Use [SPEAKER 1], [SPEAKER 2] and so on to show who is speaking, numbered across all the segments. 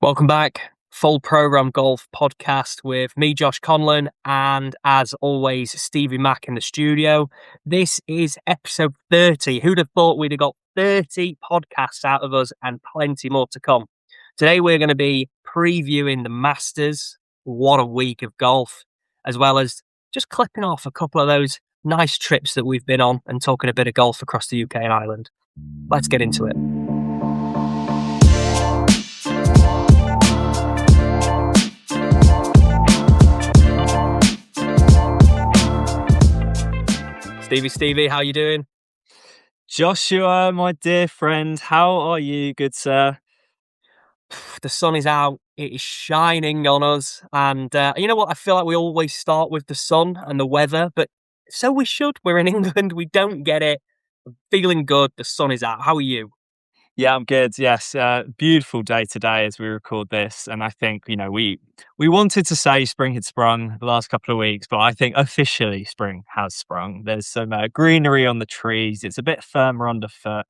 [SPEAKER 1] Welcome back. Full Program Golf podcast with me, Josh Conlon, and as always, Stevie Mack in the studio. This is episode 30. Who'd have thought we'd have got 30 podcasts out of us and plenty more to come? Today, we're going to be previewing the Masters. What a week of golf, as well as just clipping off a couple of those nice trips that we've been on and talking a bit of golf across the UK and Ireland. Let's get into it. Stevie, how you doing?
[SPEAKER 2] Joshua, my dear friend, how are you, good sir?
[SPEAKER 1] The sun is out. It is shining on us. And you know what? I feel like we always start with the sun and the weather, but so we should. We're in England. We don't get it. I'm feeling good. The sun is out. How are you?
[SPEAKER 2] Yeah, I'm good. Yes, beautiful day today as we record this, and I think we wanted to say spring had sprung the last couple of weeks, but I think officially spring has sprung. There's some greenery on the trees. It's a bit firmer underfoot,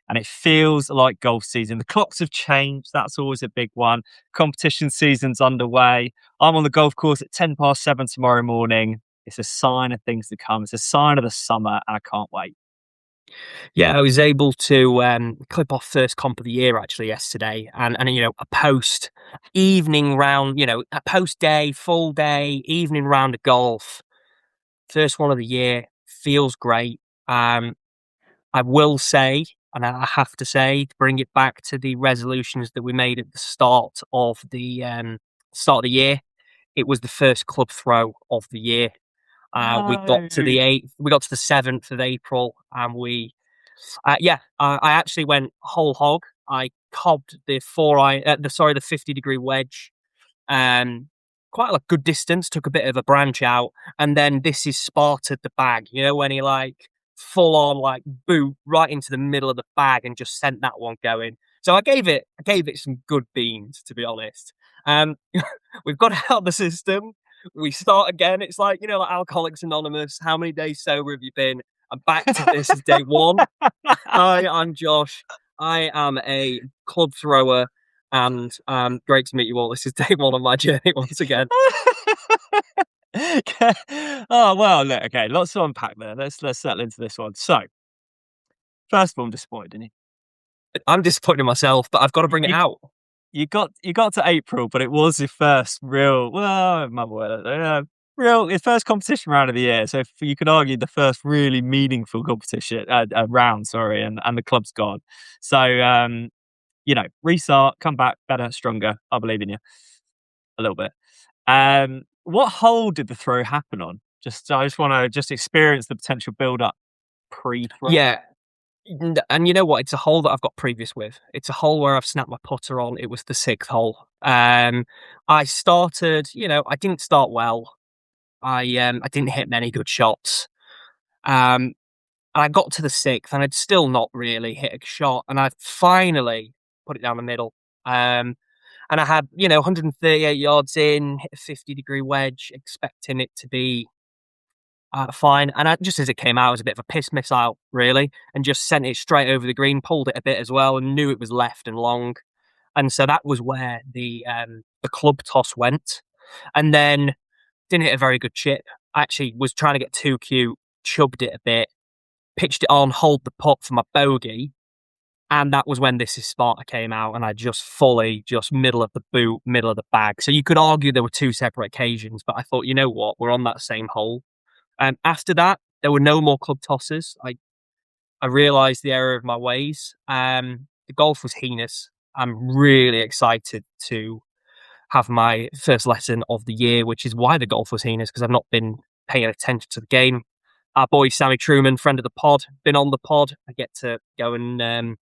[SPEAKER 2] and it feels like golf season. The clocks have changed. That's always a big one. Competition season's underway. I'm on the golf course at 7:10 tomorrow morning. It's a sign of things to come. It's a sign of the summer, and I can't wait.
[SPEAKER 1] Yeah, I was able to clip off first comp of the year actually yesterday, and a post evening round, a post day, full day, evening round of golf. First one of the year feels great. I will say, and I have to say, to bring it back to the resolutions that we made at the start of the year, it was the first club throw of the year. We got to the 8th, we got to the 7th of April, and I actually went whole hog. I cobbed the 50-degree wedge, quite a good distance. Took a bit of a branch out, and then this is Sparta the bag. You know, when he full on boot right into the middle of the bag and just sent that one going. So I gave it some good beans, to be honest. We've got it out of the system. We start again. It's like Alcoholics Anonymous. How many days sober have you been? I'm back to this as day one. Hi, I'm Josh. I am a club thrower, and great to meet you all. This is day one of my journey once again.
[SPEAKER 2] Oh well, look, okay, lots to unpack there. Let's settle into this one. So, first of all, I'm disappointed in you.
[SPEAKER 1] I'm disappointed in myself, but I've got to bring it out.
[SPEAKER 2] You got to April, but it was your first real, your first competition round of the year. So if you could argue the first really meaningful competition round, and the club's gone. So restart, come back better, stronger. I believe in you a little bit. What hole did the throw happen on? I just want to experience the potential build up pre-throw.
[SPEAKER 1] Yeah. And you know what? It's a hole that I've got previous with. It's a hole where I've snapped my putter on. It was the 6th hole. I started, I didn't start well. I didn't hit many good shots. And I got to the 6th and I'd still not really hit a shot. And I finally put it down the middle. And I had, 138 yards in, hit a 50-degree wedge, expecting it to be fine. And just as it came out, it was a bit of a piss missile, really, and just sent it straight over the green, pulled it a bit as well, and knew it was left and long. And so that was where the club toss went. And then didn't hit a very good chip. I actually was trying to get too cute, chubbed it a bit, pitched it on, hold the putt for my bogey. And that was when This Is Sparta came out, and I just middle of the boot, middle of the bag. So you could argue there were two separate occasions, but I thought, you know what, we're on that same hole. After that, there were no more club tosses. I realised the error of my ways. The golf was heinous. I'm really excited to have my first lesson of the year, which is why the golf was heinous, because I've not been paying attention to the game. Our boy Sammy Truman, friend of the pod, been on the pod. I get to go and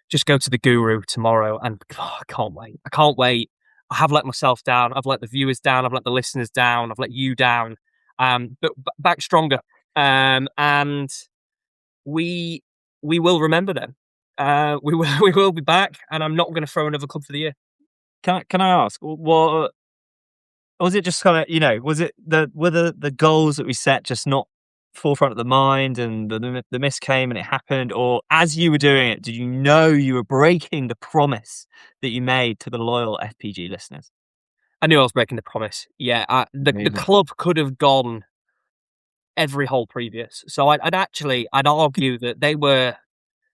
[SPEAKER 1] just go to the Guru tomorrow, and I can't wait. I have let myself down. I've let the viewers down. I've let the listeners down. I've let you down. But back stronger. And we will remember them. We will be back, and I'm not going to throw another club for the year.
[SPEAKER 2] Can I ask, what was it? Just kind of, were the goals that we set just not forefront of the mind and the miss came and it happened? Or as you were doing it, did you know you were breaking the promise that you made to the loyal FPG listeners?
[SPEAKER 1] I knew I was breaking the promise. Yeah, the
[SPEAKER 2] Amazing.
[SPEAKER 1] club could have gone every hole previous. So I'd argue that they were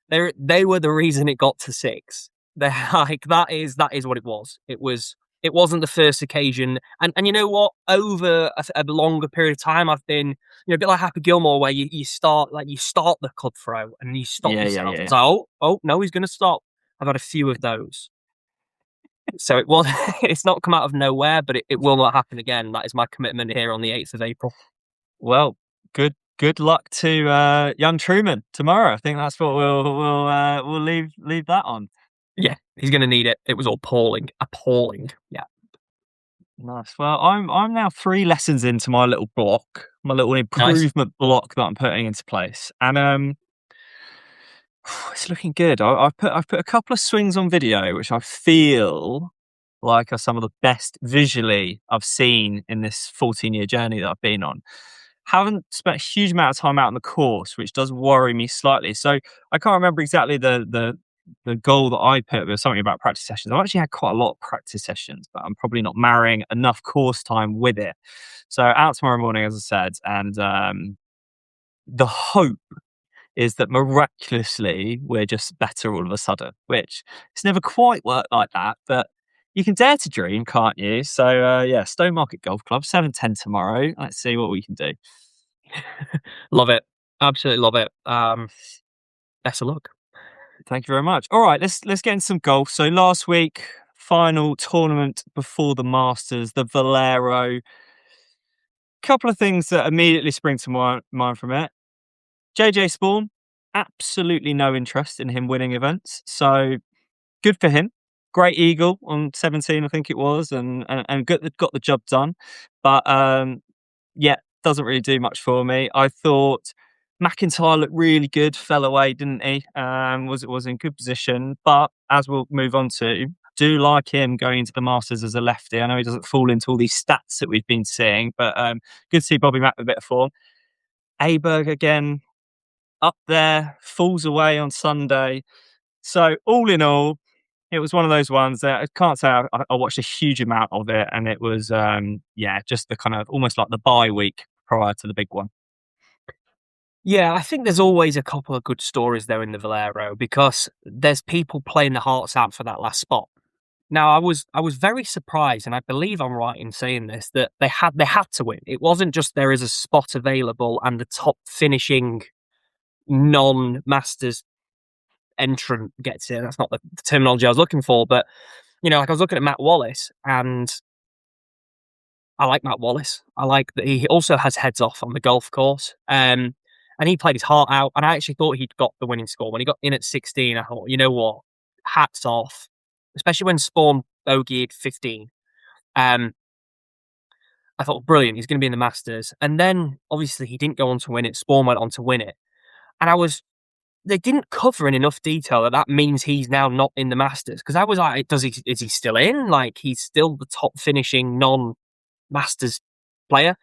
[SPEAKER 1] the reason it got to 6. They're like that is what it was. It wasn't the first occasion, and you know what? Over a longer period of time, I've been a bit like Happy Gilmore, where you start the club throw and you stop
[SPEAKER 2] Yeah, yeah,
[SPEAKER 1] yourself.
[SPEAKER 2] yeah,
[SPEAKER 1] It's
[SPEAKER 2] yeah.
[SPEAKER 1] like oh no, he's going to stop. I've had a few of those, so it was. It's not come out of nowhere, but it will not happen again. That is my commitment here on the 8th of April.
[SPEAKER 2] Well, good luck to young Truman tomorrow. I think that's what we'll leave that on.
[SPEAKER 1] Yeah, he's going to need it. It was appalling, appalling. Yeah,
[SPEAKER 2] Nice. Well, I'm now 3 lessons into my little block, my little
[SPEAKER 1] nice.
[SPEAKER 2] improvement block that I'm putting into place, and it's looking good. I've put a couple of swings on video, which I feel like are some of the best visually I've seen in this 14-year journey that I've been on. Haven't spent a huge amount of time out on the course, which does worry me slightly. So I can't remember exactly the goal that I put. There was something about practice sessions. I've actually had quite a lot of practice sessions, but I'm probably not marrying enough course time with it. So out tomorrow morning, as I said, and the hope is that miraculously we're just better all of a sudden, which it's never quite worked like that, but you can dare to dream, can't you? So yeah, Stone Market Golf Club, 7:10 tomorrow. Let's see what we can do.
[SPEAKER 1] Love it. Absolutely love it. Best of luck.
[SPEAKER 2] Thank you very much. All right, let's get into some golf. So last week, final tournament before the Masters, the Valero. Couple of things that immediately spring to mind from it. JJ Spawn, absolutely no interest in him winning events. So good for him. Great eagle on 17, I think it was, and got the job done. But yeah, doesn't really do much for me. I thought McIntyre looked really good, fell away, didn't he? Was in good position, but as we'll move on to, do like him going into the Masters as a lefty. I know he doesn't fall into all these stats that we've been seeing, but good to see Bobby Mack with a bit of form. Aberg again up there, falls away on Sunday. So all in all, it was one of those ones that I can't say I watched a huge amount of it, and it was yeah, just the kind of almost like the bye week prior to the big one.
[SPEAKER 1] Yeah, I think there's always a couple of good stories there in the Valero because there's people playing their hearts out for that last spot. Now, I was very surprised, and I believe I'm right in saying this, that they had to win. It wasn't just there is a spot available and the top finishing non-Masters entrant gets in. That's not the terminology I was looking for, but like I was looking at Matt Wallace, and I like Matt Wallace. I like that he also has heads off on the golf course. And he played his heart out. And I actually thought he'd got the winning score. When he got in at 16, I thought, you know what? Hats off. Especially when Spawn bogeyed 15. Um, I thought, brilliant, he's going to be in the Masters. And then, obviously, he didn't go on to win it. Spawn went on to win it. And they didn't cover in enough detail that means he's now not in the Masters. Because I was like, is he still in? Like, he's still the top finishing non-Masters player.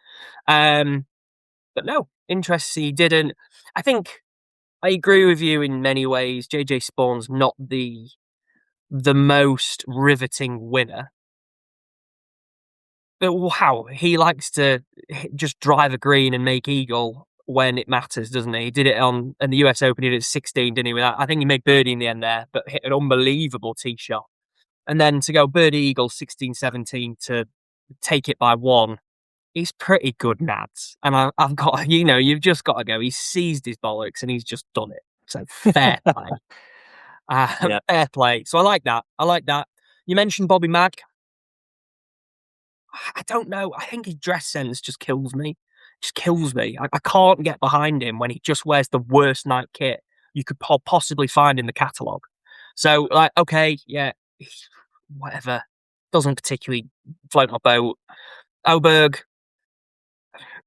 [SPEAKER 1] But no, interesting. He didn't. I think I agree with you in many ways. JJ Spawn's not the most riveting winner. But wow, he likes to just drive a green and make eagle when it matters, doesn't he? He did it in the US Open. He did it at 16, didn't he? I think he made birdie in the end there, but hit an unbelievable tee shot. And then to go birdie eagle 16, 17 to take it by one. He's pretty good, Nads. And I've got, you've just got to go. He's seized his bollocks and he's just done it. So fair play.
[SPEAKER 2] Yeah.
[SPEAKER 1] Fair play. So I like that. I like that. You mentioned Bobby Mack. I don't know. I think his dress sense just kills me. Just kills me. I can't get behind him when he just wears the worst night kit you could possibly find in the catalogue. So, like, okay, yeah, whatever. Doesn't particularly float my boat. Oberg,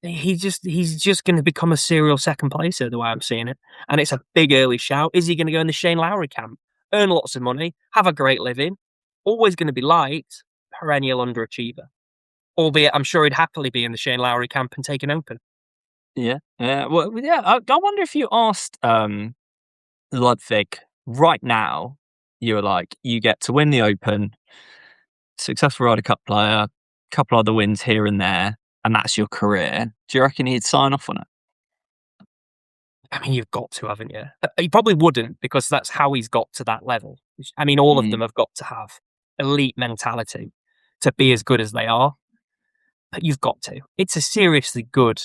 [SPEAKER 1] he's just going to become a serial second placer the way I'm seeing it, and it's a big early shout. Is he going to go in the Shane Lowry camp, earn lots of money, have a great living, always going to be liked, perennial underachiever? Albeit, I'm sure he'd happily be in the Shane Lowry camp and take an Open.
[SPEAKER 2] Yeah, yeah. Well, yeah. I wonder if you asked Ludwig right now, you were like, you get to win the Open, successful Ryder Cup player, couple other wins here and there, and that's your career. Do you reckon he'd sign off on it?
[SPEAKER 1] I mean, you've got to, haven't you? He probably wouldn't because that's how he's got to that level. I mean, all of
[SPEAKER 2] Mm.
[SPEAKER 1] them have got to have elite mentality to be as good as they are. But you've got to. It's a seriously good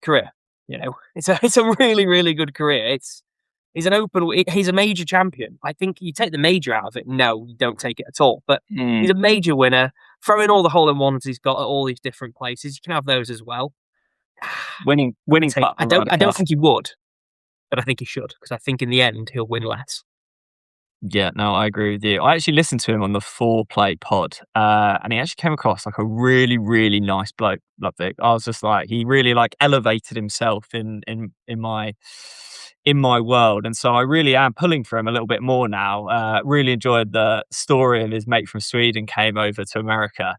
[SPEAKER 1] career. It's a really really good career. He's an open. He's a major champion. I think you take the major out of it. No, you don't take it at all. But
[SPEAKER 2] Mm.
[SPEAKER 1] he's a major winner. Throw in all the hole in ones he's got at all these different places. You can have those as well. I'm gonna
[SPEAKER 2] Winning
[SPEAKER 1] take.
[SPEAKER 2] part of the Ryder
[SPEAKER 1] I don't
[SPEAKER 2] Cup.
[SPEAKER 1] think he would, but I think he should because I think in the end he'll win less.
[SPEAKER 2] Yeah, no, I agree with you. I actually listened to him on the Four Play pod, and he actually came across like a really, really nice bloke. Ludwig. I was just like, he really like elevated himself in my world, and so I really am pulling for him a little bit more now. Really enjoyed the story of his mate from Sweden came over to America.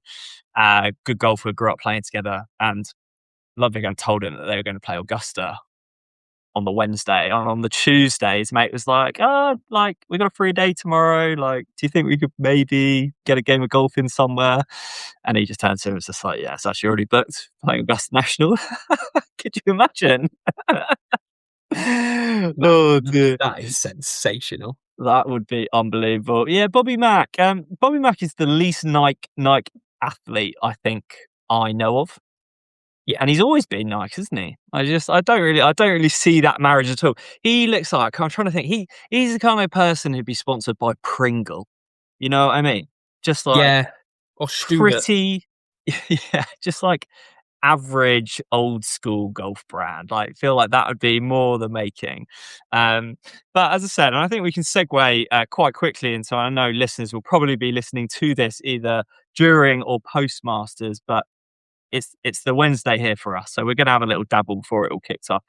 [SPEAKER 2] Good golfer, grew up playing together, and Ludwig and told him that they were going to play Augusta on the Wednesday. And on the Tuesday, his mate was like, "Oh, like we got a free day tomorrow. Like, do you think we could maybe get a game of golf in somewhere?" And he just turned to him and was just like, "Yeah, it's actually already booked playing Augusta National." Could you imagine? Oh dear.
[SPEAKER 1] That is sensational.
[SPEAKER 2] That would be unbelievable. Yeah, Bobby Mack. Bobby Mack is the least Nike athlete I think I know of.
[SPEAKER 1] Yeah,
[SPEAKER 2] And he's always been nice, isn't he? I don't really see that marriage at all. He looks like I'm trying to think. He's the kind of person who'd be sponsored by Pringle. You know what I mean? Just like
[SPEAKER 1] yeah. Or Stuart.
[SPEAKER 2] pretty, yeah, just like average old school golf brand. Like feel like that would be more the making. But as I said, and I think we can segue quite quickly into. I know listeners will probably be listening to this either during or post Masters, but it's the Wednesday here for us, so we're gonna have a little dabble before it all kicks off.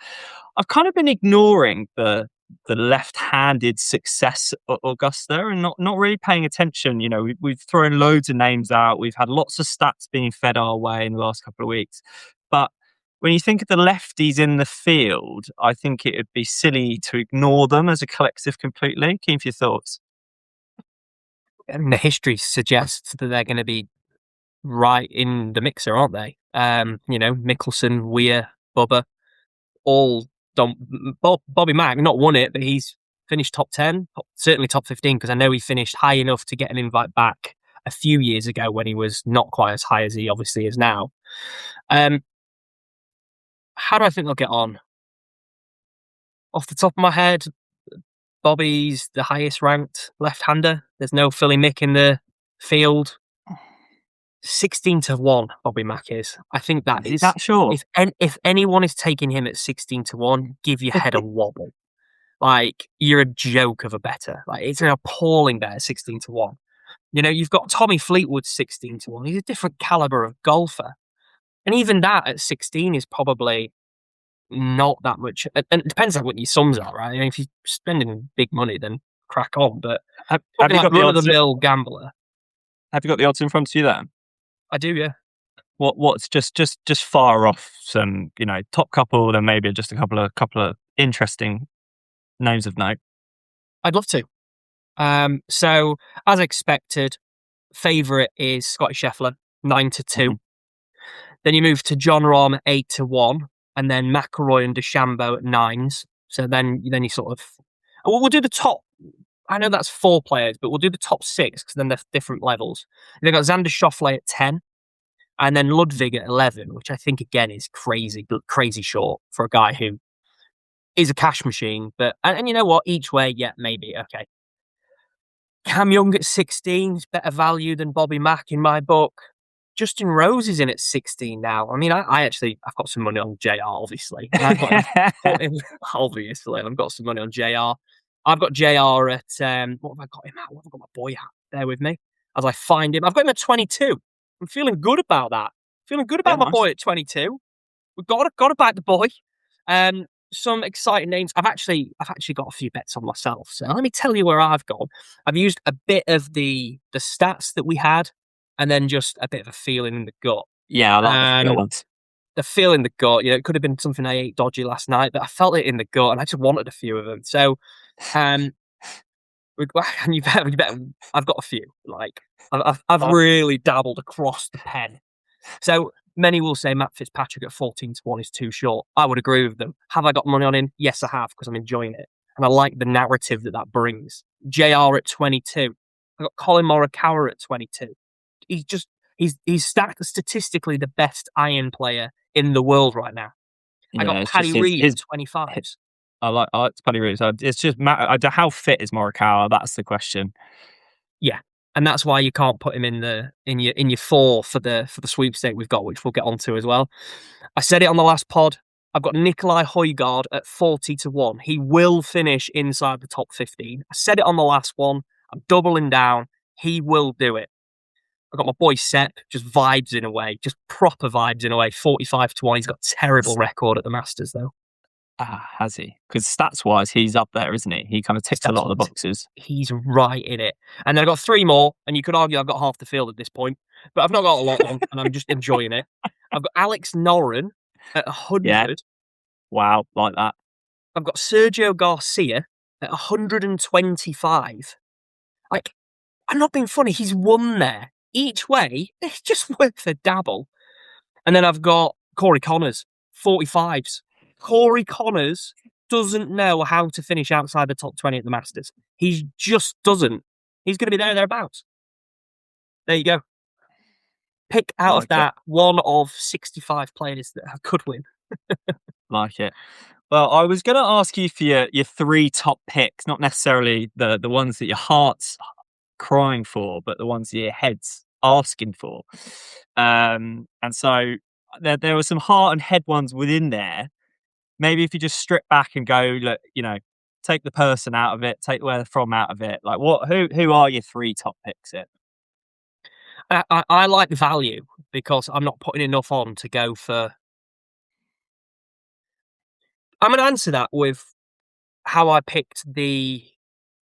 [SPEAKER 2] I've kind of been ignoring the left-handed success at Augusta and not really paying attention. You know, we've thrown loads of names out. We've had lots of stats being fed our way in the last couple of weeks, but when you think of the lefties in the field, I think it would be silly to ignore them as a collective completely. Keen for your thoughts.
[SPEAKER 1] And the history suggests that they're going to be right in the mixer, aren't they? Mickelson, Weir, Bubba, all don't. Bobby Mack not won it, but he's finished top 10, certainly top 15, because I know he finished high enough to get an invite back a few years ago when he was not quite as high as he obviously is now. Um, how do I think they'll get on? Off the top of my head, Bobby's the highest ranked left-hander. There's no Philly Mick in the field. 16-1, Bobby Mack is. I think that
[SPEAKER 2] Is he
[SPEAKER 1] is.
[SPEAKER 2] that sure?
[SPEAKER 1] If anyone is taking him at 16-1, give your head a wobble. Like you're a joke of a better. Like it's an appalling bet at 16-1. You've got Tommy Fleetwood 16-1. He's a different caliber of golfer, and even that at 16 is probably not that much. And it depends on what your sums are, right? I mean, if you're spending big money, then crack on. But
[SPEAKER 2] Have
[SPEAKER 1] probably
[SPEAKER 2] you
[SPEAKER 1] like
[SPEAKER 2] got the
[SPEAKER 1] run of the
[SPEAKER 2] odds?
[SPEAKER 1] mill gambler.
[SPEAKER 2] Have you got the odds in front of you there?
[SPEAKER 1] I do, yeah.
[SPEAKER 2] What's just far off some, top couple, then maybe just a couple of interesting names of note.
[SPEAKER 1] I'd love to. So as expected, favourite is Scotty Scheffler, 9-2.
[SPEAKER 2] Mhm.
[SPEAKER 1] Then you move to John Rahm at 8-1, and then McIlroy and DeChambeau at nines. So then you sort of we'll do the top. I know that's four players, but we'll do the top six because then they're different levels. They've got Xander Schauffele at 10, and then Ludwig at 11, which I think again is crazy, but crazy short for a guy who is a cash machine. But and you know what? Each way, yeah, maybe okay. Cam Young at 16 is better value than Bobby Mack in my book. Justin Rose is in at 16 now. I mean, I've got some money on JR, obviously. And I've got him put in, obviously, I've got some money on JR. I've got JR at, what have I got him at? What have I got my boy at? There with me. As I find him, I've got him at 22. I'm feeling good about that. Feeling good
[SPEAKER 2] Yeah,
[SPEAKER 1] about my
[SPEAKER 2] nice.
[SPEAKER 1] boy at 22. We've got to back the boy. Some exciting names. I've actually got a few bets on myself. So let me tell you where I've gone. I've used a bit of the stats that we had, and then just a bit of a feeling in the gut.
[SPEAKER 2] Yeah, I like the feel
[SPEAKER 1] Um,
[SPEAKER 2] ones.
[SPEAKER 1] the feel in the gut. You know, it could have been something I ate dodgy last night, but I felt it in the gut, and I just wanted a few of them. So, um, and you bet, I've got a few. Like, I've
[SPEAKER 2] Uh,
[SPEAKER 1] really dabbled across the pen. So many will say Matt Fitzpatrick at 14-1 is too short. I would agree with them. Have I got money on him? Yes, I have, because I'm enjoying it. And I like the narrative that that brings. JR at 22. I got Colin Morikawa at 22. He's just, he's statistically the best iron player in the world right now. I got
[SPEAKER 2] yeah, it's
[SPEAKER 1] Paddy
[SPEAKER 2] just
[SPEAKER 1] Reed at
[SPEAKER 2] hi
[SPEAKER 1] 25s.
[SPEAKER 2] I like Paddy Reed. So it's just how fit is Morikawa? That's the question.
[SPEAKER 1] Yeah. And that's why you can't put him in your four for the sweepstake we've got, which we'll get onto as well. I said it on the last pod. I've got Nikolai Højgaard at 40-1. He will finish inside the top 15. I said it on the last one. I'm doubling down. He will do it. I've got my boy Sepp, just vibes in a way, just proper vibes in a way. 45-1. He's got a terrible record at the Masters though.
[SPEAKER 2] Has he? Because stats wise, he's up there, isn't he? He kind of ticks a lot
[SPEAKER 1] Stats
[SPEAKER 2] of the
[SPEAKER 1] wise,
[SPEAKER 2] boxes.
[SPEAKER 1] he's right in it. And then I've got three more, and you could argue I've got half the field at this point, but I've not got a lot on, and I'm just enjoying it. I've got Alex Noren at
[SPEAKER 2] Yeah.
[SPEAKER 1] 100.
[SPEAKER 2] Wow. Like that.
[SPEAKER 1] I've got Sergio Garcia at 125. Like, I'm not being funny. He's won there. Each way, it's just worth a dabble. And then I've got Corey Connors, 45s. Corey Connors doesn't know how to finish outside the top 20 at the Masters. He just doesn't. He's going to be thereabouts. There you go. Pick out of
[SPEAKER 2] Like it.
[SPEAKER 1] that one of 65 players that could win.
[SPEAKER 2] Like it. Well, I was going to ask you for your three top picks, not necessarily the ones that your heart's crying for, but the ones that your head's asking for. And so there were some heart and head ones within there. Maybe if you just strip back and go, look, take the person out of it, take where they're from out of it. Like, who are your three top picks here?
[SPEAKER 1] I like value because I'm not putting enough on to go for. I'm going to answer that with how I picked the.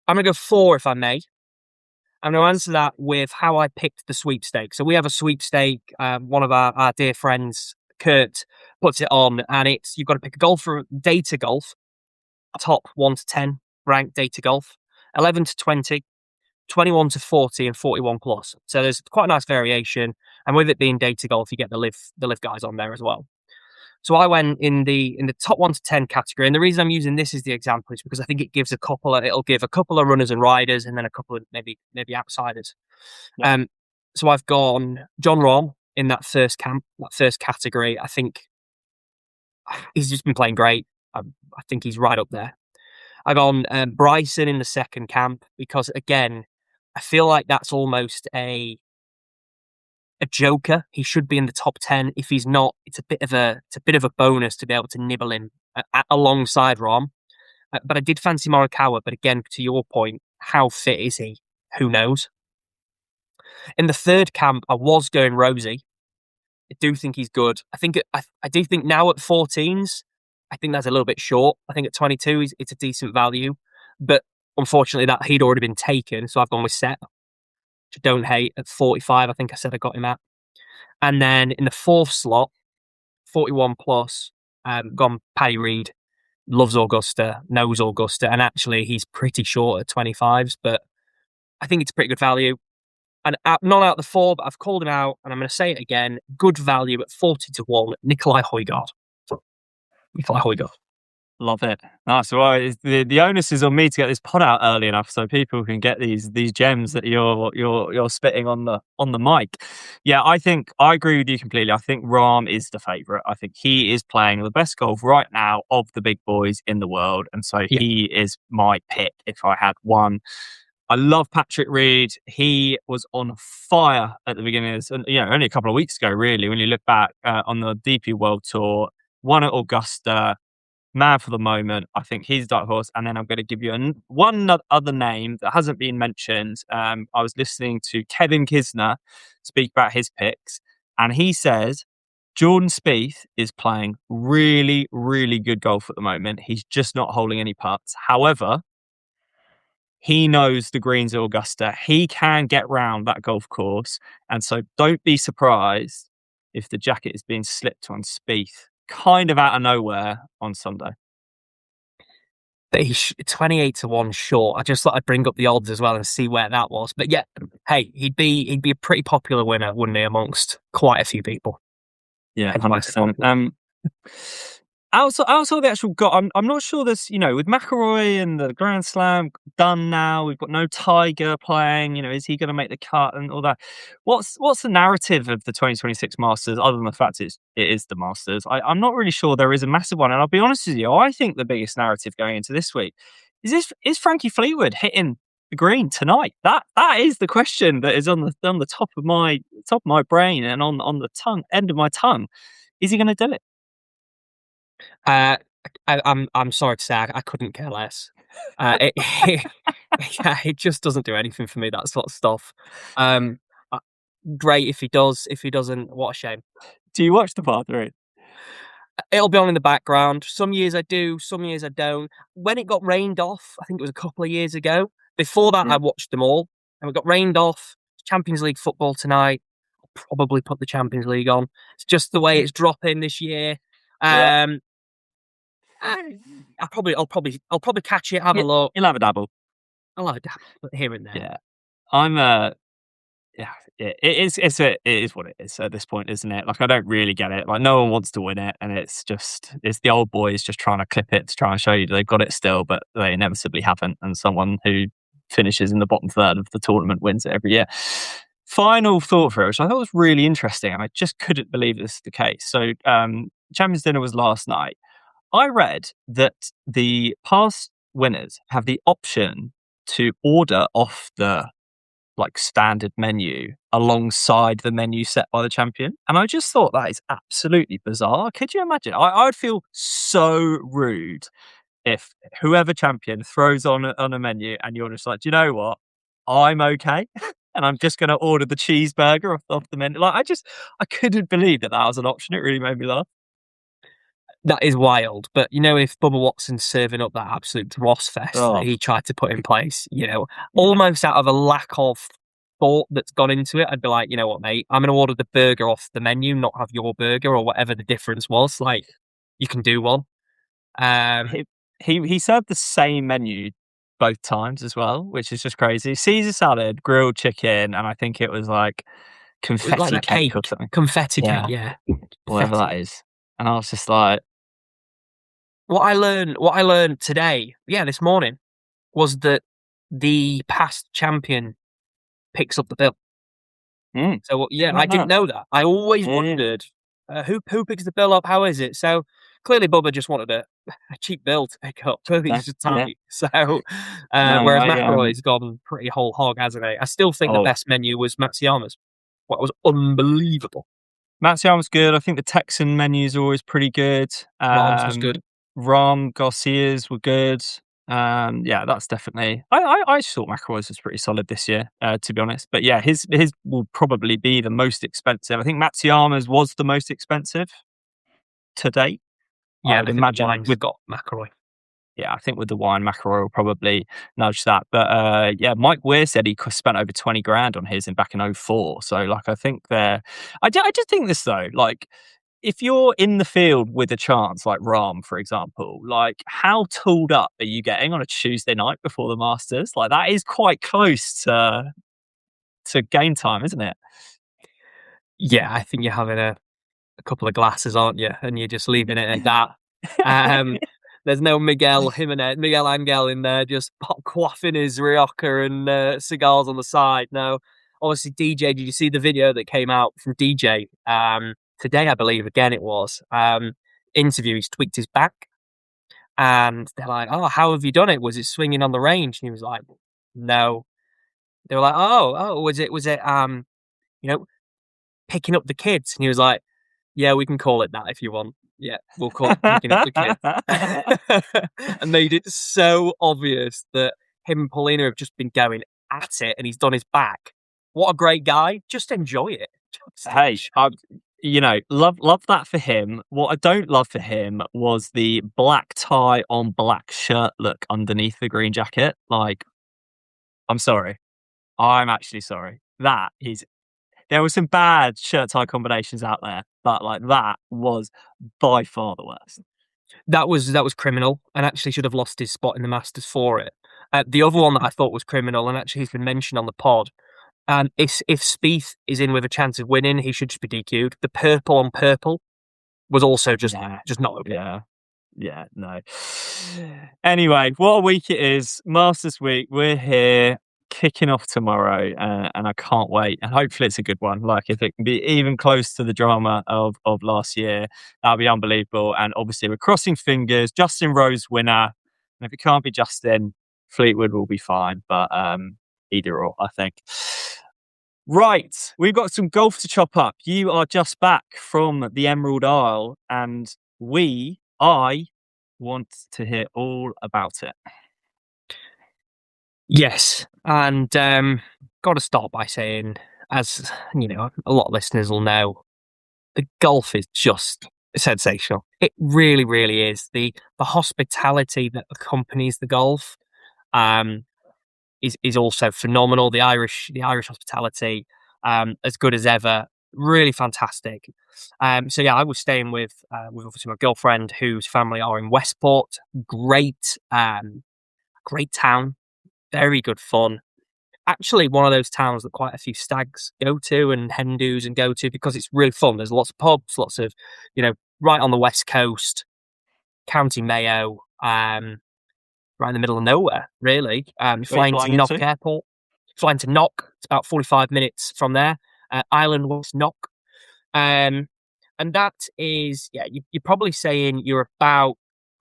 [SPEAKER 1] I'm going to go four if I may. I'm going to answer that with how I picked the sweepstake. So we have a sweepstake. One of our dear friends, Kurt, puts it on, and it's you've got to pick a golfer, data golf, top 1 to 10 ranked data golf, 11 to 20, 21 to 40, and 41 plus. So there's quite a nice variation, and with it being data golf, you get the live guys on there as well. So I went in the top 1 to 10 category, and the reason I'm using this as the example is because I think it'll give a couple of runners and riders, and then a couple of maybe outsiders.
[SPEAKER 2] Yeah.
[SPEAKER 1] So I've gone John Rahm in that first category. I think he's just been playing great. I think he's right up there. I've gone Bryson in the second camp because again, I feel like that's almost a joker. He should be in the top 10. If he's not, it's a bit of a bonus to be able to nibble him alongside Rom. But I did fancy Morikawa. But again, to your point, how fit is he? Who knows? In the third camp, I was going Rosie. I do think he's good. I do think now at 14s, I think that's a little bit short. I think at 22, it's a decent value. But unfortunately, that he'd already been taken. So I've gone with Set, which I don't hate. At 45, I think I said I got him at. And then in the fourth slot, 41 plus, gone Paddy Reed, loves Augusta, knows Augusta, and actually he's pretty short at 25s, but I think it's pretty good value. And not out the four, but I've called him out, and I'm going to say it again. Good value at 40-1, Nikolai Højgaard. Nikolai Højgaard.
[SPEAKER 2] Love it. Nice. Well, the onus is on me to get this pod out early enough so people can get these gems that you're spitting on the mic. Yeah, I agree with you completely. I think Rahm is the favourite. I think he is playing the best golf right now of the big boys in the world, and so
[SPEAKER 1] Yeah.
[SPEAKER 2] he is my pick if I had one. I love Patrick Reed. He was on fire at the beginning of this, and only a couple of weeks ago, really. When you look back on the DP World Tour, won at Augusta. Man for the moment, I think he's dark horse. And then I'm going to give you one other name that hasn't been mentioned. I was listening to Kevin Kisner speak about his picks, and he says Jordan Spieth is playing really, really good golf at the moment. He's just not holding any putts. However, he knows the greens at Augusta. He can get round that golf course. And so don't be surprised if the jacket is being slipped on Spieth, kind of out of nowhere on Sunday.
[SPEAKER 1] 28 to 1 short. I just thought I'd bring up the odds as well and see where that was. But yeah, hey, he'd be a pretty popular winner, wouldn't he, amongst quite a few people.
[SPEAKER 2] Yeah,
[SPEAKER 1] Hence why it's
[SPEAKER 2] 100%.
[SPEAKER 1] popular.
[SPEAKER 2] Outside the actual I'm not sure there's, with McIlroy and the Grand Slam done now, we've got no Tiger playing, is he gonna make the cut and all that? What's the narrative of the 2026 Masters other than the fact it is the Masters? I'm not really sure there is a massive one, and I'll be honest with you, I think the biggest narrative going into this week is Frankie Fleetwood hitting the green tonight? That is the question that is on the top of my brain and on the end of my tongue. Is he gonna do it?
[SPEAKER 1] Uh, I'm sorry to say I couldn't care less. It yeah, it just doesn't do anything for me, that sort of stuff. Um, uh, Great if he does. If he doesn't, what a shame.
[SPEAKER 2] Do you watch the par three?
[SPEAKER 1] It'll be on in the background. Some years I do, some years I don't. When it got rained off, I think it was a couple of years ago. Before that,
[SPEAKER 2] Yeah.
[SPEAKER 1] I watched them all, and it got rained off. Champions League football tonight. I'll probably put the Champions League on. It's just the way it's dropping this year.
[SPEAKER 2] Yeah.
[SPEAKER 1] I'll probably catch it, have a look.
[SPEAKER 2] He'll have a dabble.
[SPEAKER 1] I'll have a dabble, but here and there.
[SPEAKER 2] Yeah. I'm yeah, it is what it is at this point, isn't it? Like, I don't really get it. Like, no one wants to win it, and it's the old boys just trying to clip it to try and show you they've got it still, but they inevitably haven't, and someone who finishes in the bottom third of the tournament wins it every year. Final thought for it, which I thought was really interesting, and I just couldn't believe this is the case. So, Champions Dinner was last night. I read that the past winners have the option to order off the standard menu alongside the menu set by the champion. And I just thought that is absolutely bizarre. Could you imagine? I would feel so rude if whoever champion throws on a menu and you're just like, do you know what? I'm okay. And I'm just going to order the cheeseburger off the menu. I couldn't believe that was an option. It really made me laugh.
[SPEAKER 1] That is wild. But if Bubba Watson's serving up that absolute dross fest that
[SPEAKER 2] Oh,
[SPEAKER 1] he tried to put in place,
[SPEAKER 2] yeah.
[SPEAKER 1] almost out of a lack of thought that's gone into it, I'd be like, you know what, mate, I'm going to order the burger off the menu, not have your burger or whatever the difference was. Like, you can do one.
[SPEAKER 2] He, he served the same menu both times as well, which is just crazy. Caesar salad, grilled chicken, and I think it was like
[SPEAKER 1] Like
[SPEAKER 2] confetti
[SPEAKER 1] that
[SPEAKER 2] cake
[SPEAKER 1] cake,
[SPEAKER 2] or something.
[SPEAKER 1] confetti
[SPEAKER 2] Yeah,
[SPEAKER 1] cake, yeah.
[SPEAKER 2] whatever
[SPEAKER 1] Confetti.
[SPEAKER 2] that is. And I was just like,
[SPEAKER 1] What I learned today, this morning, was that the past champion picks up the bill. So I
[SPEAKER 2] about
[SPEAKER 1] didn't
[SPEAKER 2] that.
[SPEAKER 1] know that. I always
[SPEAKER 2] Yeah.
[SPEAKER 1] wondered who picks the bill up. How is it? So clearly, Bubba just wanted a cheap bill to pick up. Clearly,
[SPEAKER 2] Yeah,
[SPEAKER 1] he's just
[SPEAKER 2] yeah.
[SPEAKER 1] tight. So
[SPEAKER 2] No,
[SPEAKER 1] whereas McIlroy's gone pretty whole hog, hasn't he? I still think the
[SPEAKER 2] oh,
[SPEAKER 1] best menu was Matsuyama's. What was unbelievable.
[SPEAKER 2] Matsuyama's good. I think the Texan menus are always pretty good.
[SPEAKER 1] Rams was good.
[SPEAKER 2] Ram Garcia's were good. Yeah, that's definitely. I just thought McIlroy's was pretty solid this year, to be honest. But yeah, his will probably be the most expensive. I think Matsuyama's was the most expensive to date.
[SPEAKER 1] Yeah,
[SPEAKER 2] I
[SPEAKER 1] and
[SPEAKER 2] would
[SPEAKER 1] I think the
[SPEAKER 2] imagine
[SPEAKER 1] wine's got McIlroy.
[SPEAKER 2] yeah, I think with the wine, McIlroy will probably nudge that. But yeah, Mike Weir said he spent over 20 grand on his back in '04. So I think I just think this though, if you're in the field with a chance, like Rahm, for example, how tooled up are you getting on a Tuesday night before the Masters? That is quite close to game time, isn't it?
[SPEAKER 1] Yeah, I think you're having a couple of glasses, aren't you? And you're just leaving it at that. Um, there's no Miguel Angel in there just quaffing his Rioja and cigars on the side. No, obviously DJ. Did you see the video that came out from DJ today? I believe again it was interview. He's tweaked his back, and they're like, "Oh, how have you done it? Was it swinging on the range?" And he was like, "No." They were like, "Oh, was it you know picking up the kids?" And he was like, yeah, we can call it that if you want. Yeah, we'll call it picking up the kids. And made it so obvious that him and Paulina have just been going at it and he's done his back. What a great guy. Just enjoy it.
[SPEAKER 2] Hey, love that for him. What I don't love for him was the black tie on black shirt look underneath the green jacket. I'm sorry. I'm actually sorry. there were some bad shirt tie combinations out there, but like that was by far the worst.
[SPEAKER 1] That was criminal, and actually should have lost his spot in the Masters for it. The other one that I thought was criminal, and actually has been mentioned on the pod, if Spieth is in with a chance of winning, he should just be DQ'd. The purple on purple was also
[SPEAKER 2] Yeah,
[SPEAKER 1] just not okay.
[SPEAKER 2] yeah. Yeah, no. Anyway, what a week it is. Masters week. We're here kicking off tomorrow, and I can't wait. And hopefully it's a good one. Like if it can be even close to the drama of last year, that'll be unbelievable. And obviously we're crossing fingers. Justin Rose winner. And if it can't be Justin, Fleetwood will be fine. But either or, I think. Right, we've got some golf to chop up. You are just back from the Emerald Isle, and I want to hear all about it.
[SPEAKER 1] Yes, and got to start by saying, as you know, a lot of listeners will know, the golf is just sensational. It really, really is. The hospitality that accompanies the golf, um, is also phenomenal. The Irish hospitality, as good as ever. Really fantastic. So yeah, I was staying with obviously my girlfriend, whose family are in Westport. Great town, very good fun. Actually, one of those towns that quite a few stags go to and hen do's and go to because it's really fun. There's lots of pubs, lots of, right on the west coast, County Mayo, right in the middle of nowhere, really.
[SPEAKER 2] Where are you
[SPEAKER 1] Flying to
[SPEAKER 2] flying
[SPEAKER 1] Knock
[SPEAKER 2] into?
[SPEAKER 1] Airport, flying to Knock. It's about 45 minutes from there. Island West Knock. Um, and that is, yeah, you're probably saying you're about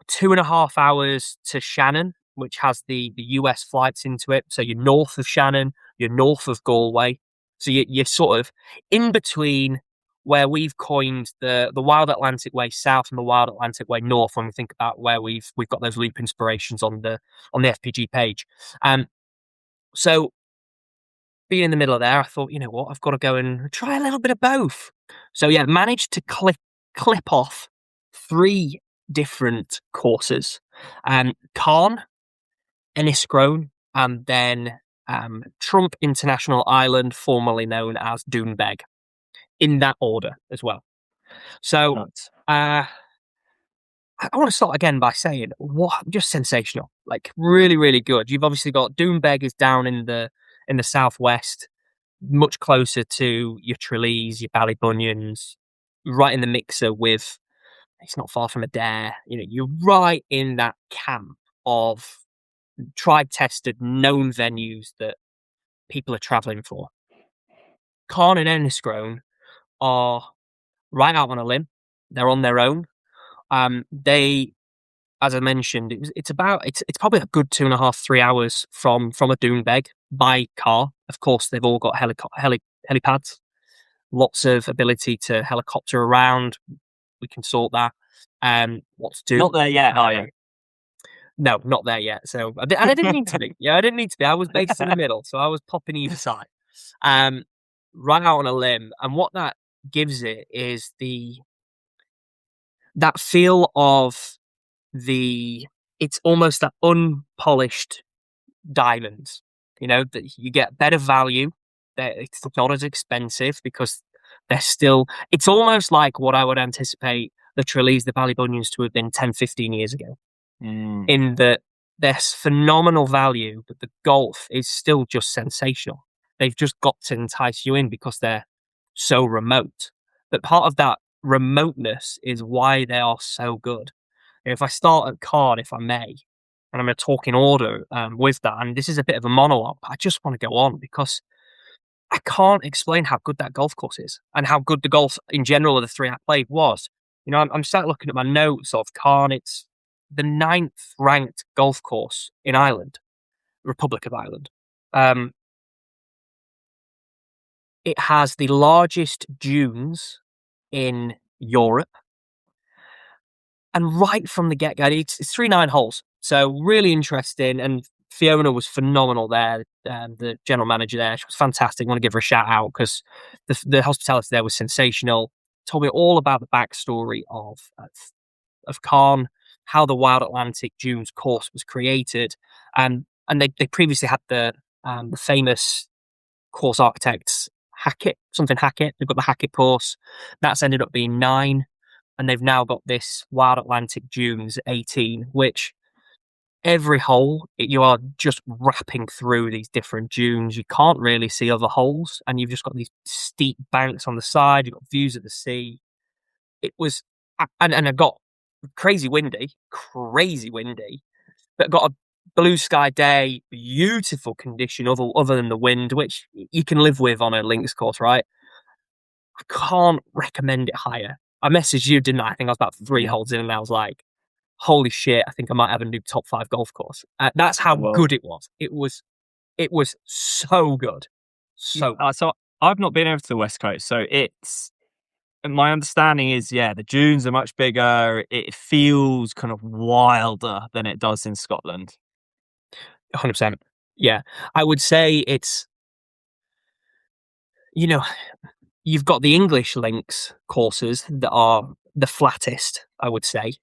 [SPEAKER 1] 2.5 hours to Shannon, which has the US flights into it. So you're north of Shannon, you're north of Galway. So you're sort of in between where we've coined the Wild Atlantic Way south and the Wild Atlantic Way north when we think about where we've got those loop inspirations on the FPG page. So being in the middle of there, I thought, you know what, I've got to go and try a little bit of both. So yeah, managed to clip off 3 different courses. Cairn, Enniscrone, and then Trump International Island, formerly known as Doonbeg, in that order as well. So
[SPEAKER 2] Nuts.
[SPEAKER 1] I want to start again by saying, what, just sensational, like really, really good. You've obviously got Doonbeg is down in the southwest, much closer to your Trelease, your Ballybunions, right in the mixer with. It's not far from Adair. You're right in that camp of tried, tested, known venues that people are travelling for. Cairn and Enniscrone are right out on a limb. They're on their own. They, as I mentioned, it's probably a good 2.5-3 hours from a Doonbeg by car. Of course, they've all got helipads, lots of ability to helicopter around. We can sort that. What to do?
[SPEAKER 2] Not there yet, are you?
[SPEAKER 1] No, not there yet. So I didn't need to be. Yeah, I didn't need to be. I was based in the middle, so I was popping either side. Um, right out on a limb, and what that gives it is that feel of it's almost that unpolished diamonds. That you get better value. That it's not as expensive because they're still. It's almost like what I would anticipate the Trelease, the Ballybunions to have been 10, 15 years ago.
[SPEAKER 2] Mm.
[SPEAKER 1] In that there's phenomenal value, but the golf is still just sensational. They've just got to entice you in because they're so remote. But part of that remoteness is why they are so good. If I start at card, if I may, and I'm going to talk in order with that, and this is a bit of a monologue, but I just want to go on because I can't explain how good that golf course is and how good the golf in general of the 3 I played was. I'm sat looking at my notes of Cairn. It's the 9th ranked golf course in Ireland, Republic of Ireland. It has the largest dunes in Europe. And right from the get-go, it's 3 9 holes. So really interesting. And Fiona was phenomenal there, the general manager there. She was fantastic. I want to give her a shout out because the hospitality there was sensational. Told me all about the backstory of Cairn, how the Wild Atlantic Dunes course was created, and they previously had the famous course architects Hackett, something Hackett. They've got the Hackett course. That's ended up being 9. And they've now got this Wild Atlantic Dunes 18, which every hole you are just wrapping through these different dunes. You can't really see other holes, and you've just got these steep banks on the side. You've got views of the sea. It was, and it got crazy windy, but got a blue sky day, beautiful condition other than the wind, which you can live with on a links course, right? I can't recommend it higher. I messaged you, didn't I? I think I was about 3 holes in, and I was like, "Holy shit! I think I might have a new top 5 golf course." That's how
[SPEAKER 2] Well,
[SPEAKER 1] good it was. It was so good, so good.
[SPEAKER 2] so I've not been over to the West Coast, so it's my understanding is, yeah, the dunes are much bigger. It feels kind of wilder than it does in Scotland.
[SPEAKER 1] 100%. Yeah, I would say it's you know you've got the English links courses that are the flattest. I would say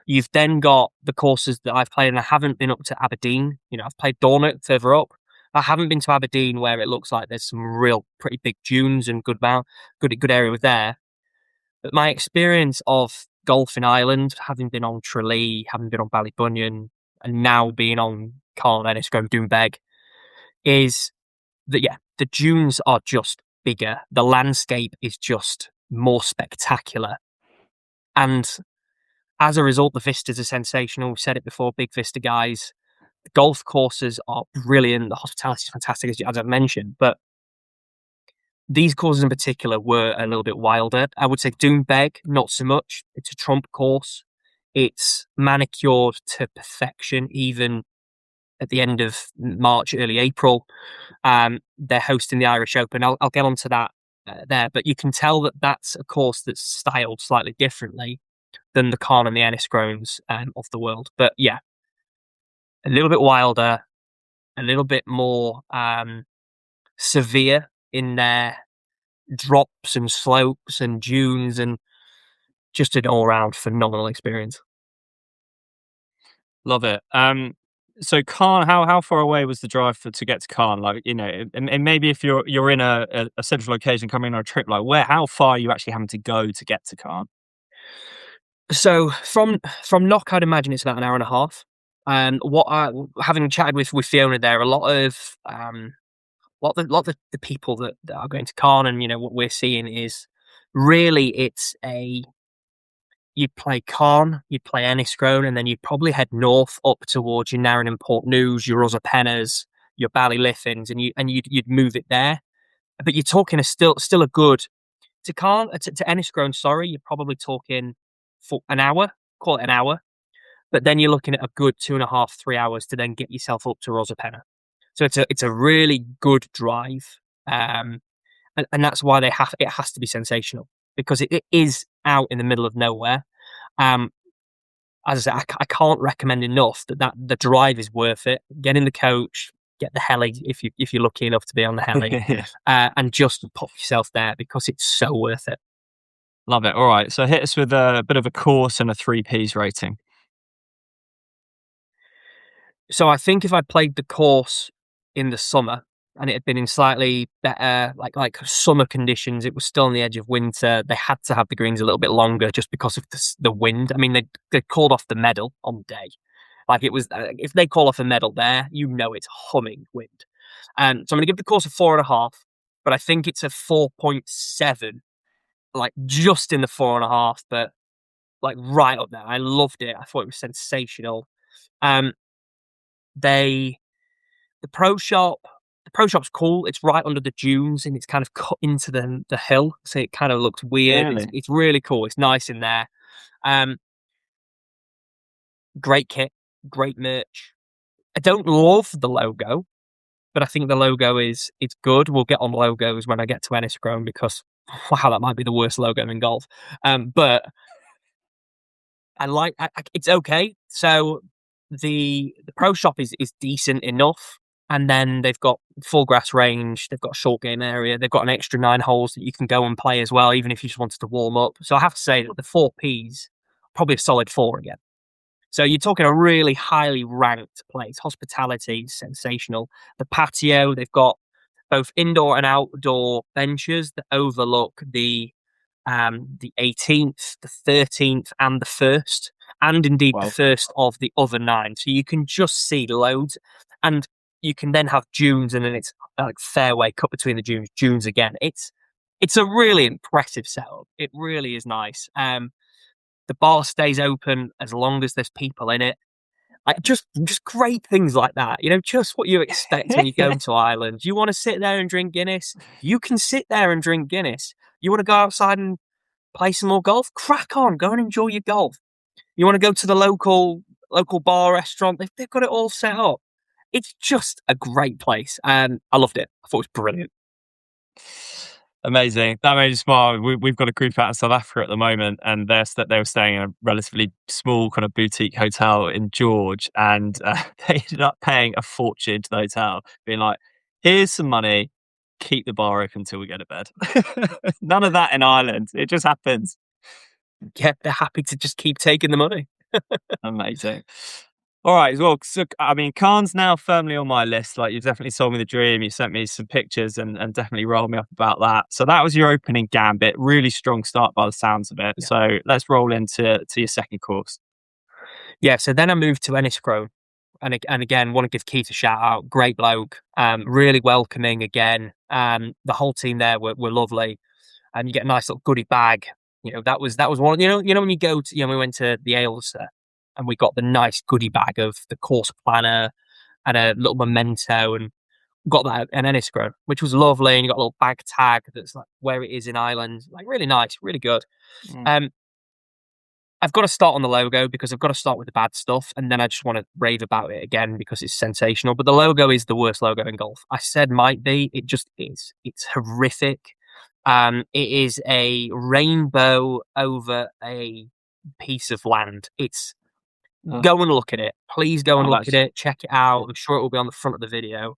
[SPEAKER 1] you've then got the courses that I've played, and I haven't been up to Aberdeen. I've played Dornoch further up. I haven't been to Aberdeen, where it looks like there's some real pretty big dunes and good area with there. But my experience of golf in Ireland, having been on Tralee, having been on Ballybunion, and now being on Carl Enniscombe, Doonbeg, is that yeah, the dunes are just bigger. The landscape is just more spectacular, and as a result, the vistas are sensational. We've said it before, big vista guys. The golf courses are brilliant. The hospitality is fantastic, as I've mentioned. But these courses in particular were a little bit wilder. I would say Doonbeg, not so much. It's a trump course. It's manicured to perfection, even at the end of March, early April. They're hosting the Irish Open. I'll get onto that there, but you can tell that that's a course that's styled slightly differently than the Carn and the Enniscrones of the world. But yeah, a little bit wilder, a little bit more severe in their drops and slopes and dunes, and just an all-round phenomenal experience.
[SPEAKER 2] Love it. So Caen, how far away was the drive to get to Caen? Like, and maybe if you're in a central location coming on a trip, like how far are you actually having to go to get to Caen?
[SPEAKER 1] So from Knock, I'd imagine it's about an hour and a half. And having chatted with Fiona there, a lot of the people that are going to Caen, and what we're seeing is really you'd play Caen, you'd play Enniscrone, and then you'd probably head north up towards your Narran and Port News, your Uzzerpennas, your Ballyliffins, and you'd move it there. But you're talking still a good to Caen to Enniscrone. Sorry, you're probably talking for an hour, call it an hour. But then you're looking at a good 2.5, 3 hours to then get yourself up to Uzzerpenna. So it's a really good drive, and that's why it has to be sensational, because it is out in the middle of nowhere. Um, as I said, I can't recommend enough that the drive is worth it. Get in the coach, get the heli if you're lucky enough to be on the heli, and just put yourself there, because it's so worth it.
[SPEAKER 2] Love it. All right, so hit us with a bit of a course and a 3Ps rating.
[SPEAKER 1] So I think if I played the course in the summer and it had been in slightly better, like summer conditions, it was still on the edge of winter. They had to have the greens a little bit longer just because of the wind. I mean, they called off the medal on the day. Like it was, if they call off a medal there, it's humming wind. So I'm going to give the course a 4.5, but I think it's a 4.7, like just in the 4.5, but like right up there. I loved it. I thought it was sensational. Um, they The pro shop's cool. It's right under the dunes, and it's kind of cut into the hill, so it kind of looks weird. It's
[SPEAKER 2] Really?
[SPEAKER 1] it's really cool. It's nice in there. Um, Great kit, great merch. I don't love the logo, but I think the logo is it's good. We'll get on logos when I get to Enniscrone, because wow, that might be the worst logo in golf. But it's okay. So the pro shop is decent enough, and then they've got full grass range. They've got a short game area. They've got an extra 9 holes that you can go and play as well, even if you just wanted to warm up. So I have to say that the 4Ps probably a solid 4 again. So you're talking a really highly ranked place. Hospitality is sensational. The patio, they've got both indoor and outdoor benches that overlook the 18th, the 13th, and the 1st, and indeed the
[SPEAKER 2] Well,
[SPEAKER 1] first of the other nine. So you can just see loads, and you can then have dunes, and then it's like fairway cut between the dunes again. It's a really impressive setup. It really is nice. The bar stays open as long as there's people in it. Just great things like that. Just what you expect when you go to Ireland. You want to sit there and drink Guinness? You can sit there and drink Guinness. You want to go outside and play some more golf? Crack on, go and enjoy your golf. You want to go to the local bar restaurant? They've got it all set up. It's just a great place, and I loved it. I thought it was brilliant.
[SPEAKER 2] amazing. That made me smile. We've got a group out in South Africa at the moment, and they were staying in a relatively small kind of boutique hotel in George, and they ended up paying a fortune to the hotel, being like, "Here's some money. Keep the bar open until we go to bed." None of that in Ireland. It just happens.
[SPEAKER 1] Yeah, they're happy to just keep taking the money.
[SPEAKER 2] Amazing. All right. Well, so, I mean, Cannes now firmly on my list. Like, you definitely sold me the dream. You sent me some pictures and definitely rolled me up about that. So that was your opening gambit. Really strong start by the sounds of it.
[SPEAKER 1] Yeah.
[SPEAKER 2] So let's roll into your second course.
[SPEAKER 1] Yeah, so then I moved to Enniscrone, and again, want to give Keith a shout out. Great bloke, really welcoming again. The whole team there were lovely, and you get a nice little goodie bag. That was one. When you go to, we went to the Ailsa, and we got the nice goodie bag of the course planner and a little memento, and got that at Enniscrone, which was lovely. And you got a little bag tag that's like where it is in Ireland, like really nice, really good.
[SPEAKER 2] Mm.
[SPEAKER 1] Um, I've got to start on the logo because I've got to start with the bad stuff, and then I just want to rave about it again because it's sensational. But the logo is the worst logo in golf. I said might be, it just is. It's horrific. It is a rainbow over a piece of land. It's
[SPEAKER 2] Oh,
[SPEAKER 1] Go and look at it. Please go and
[SPEAKER 2] I've
[SPEAKER 1] look at
[SPEAKER 2] actually,
[SPEAKER 1] it. Check it out. I'm sure it will be on the front of the video.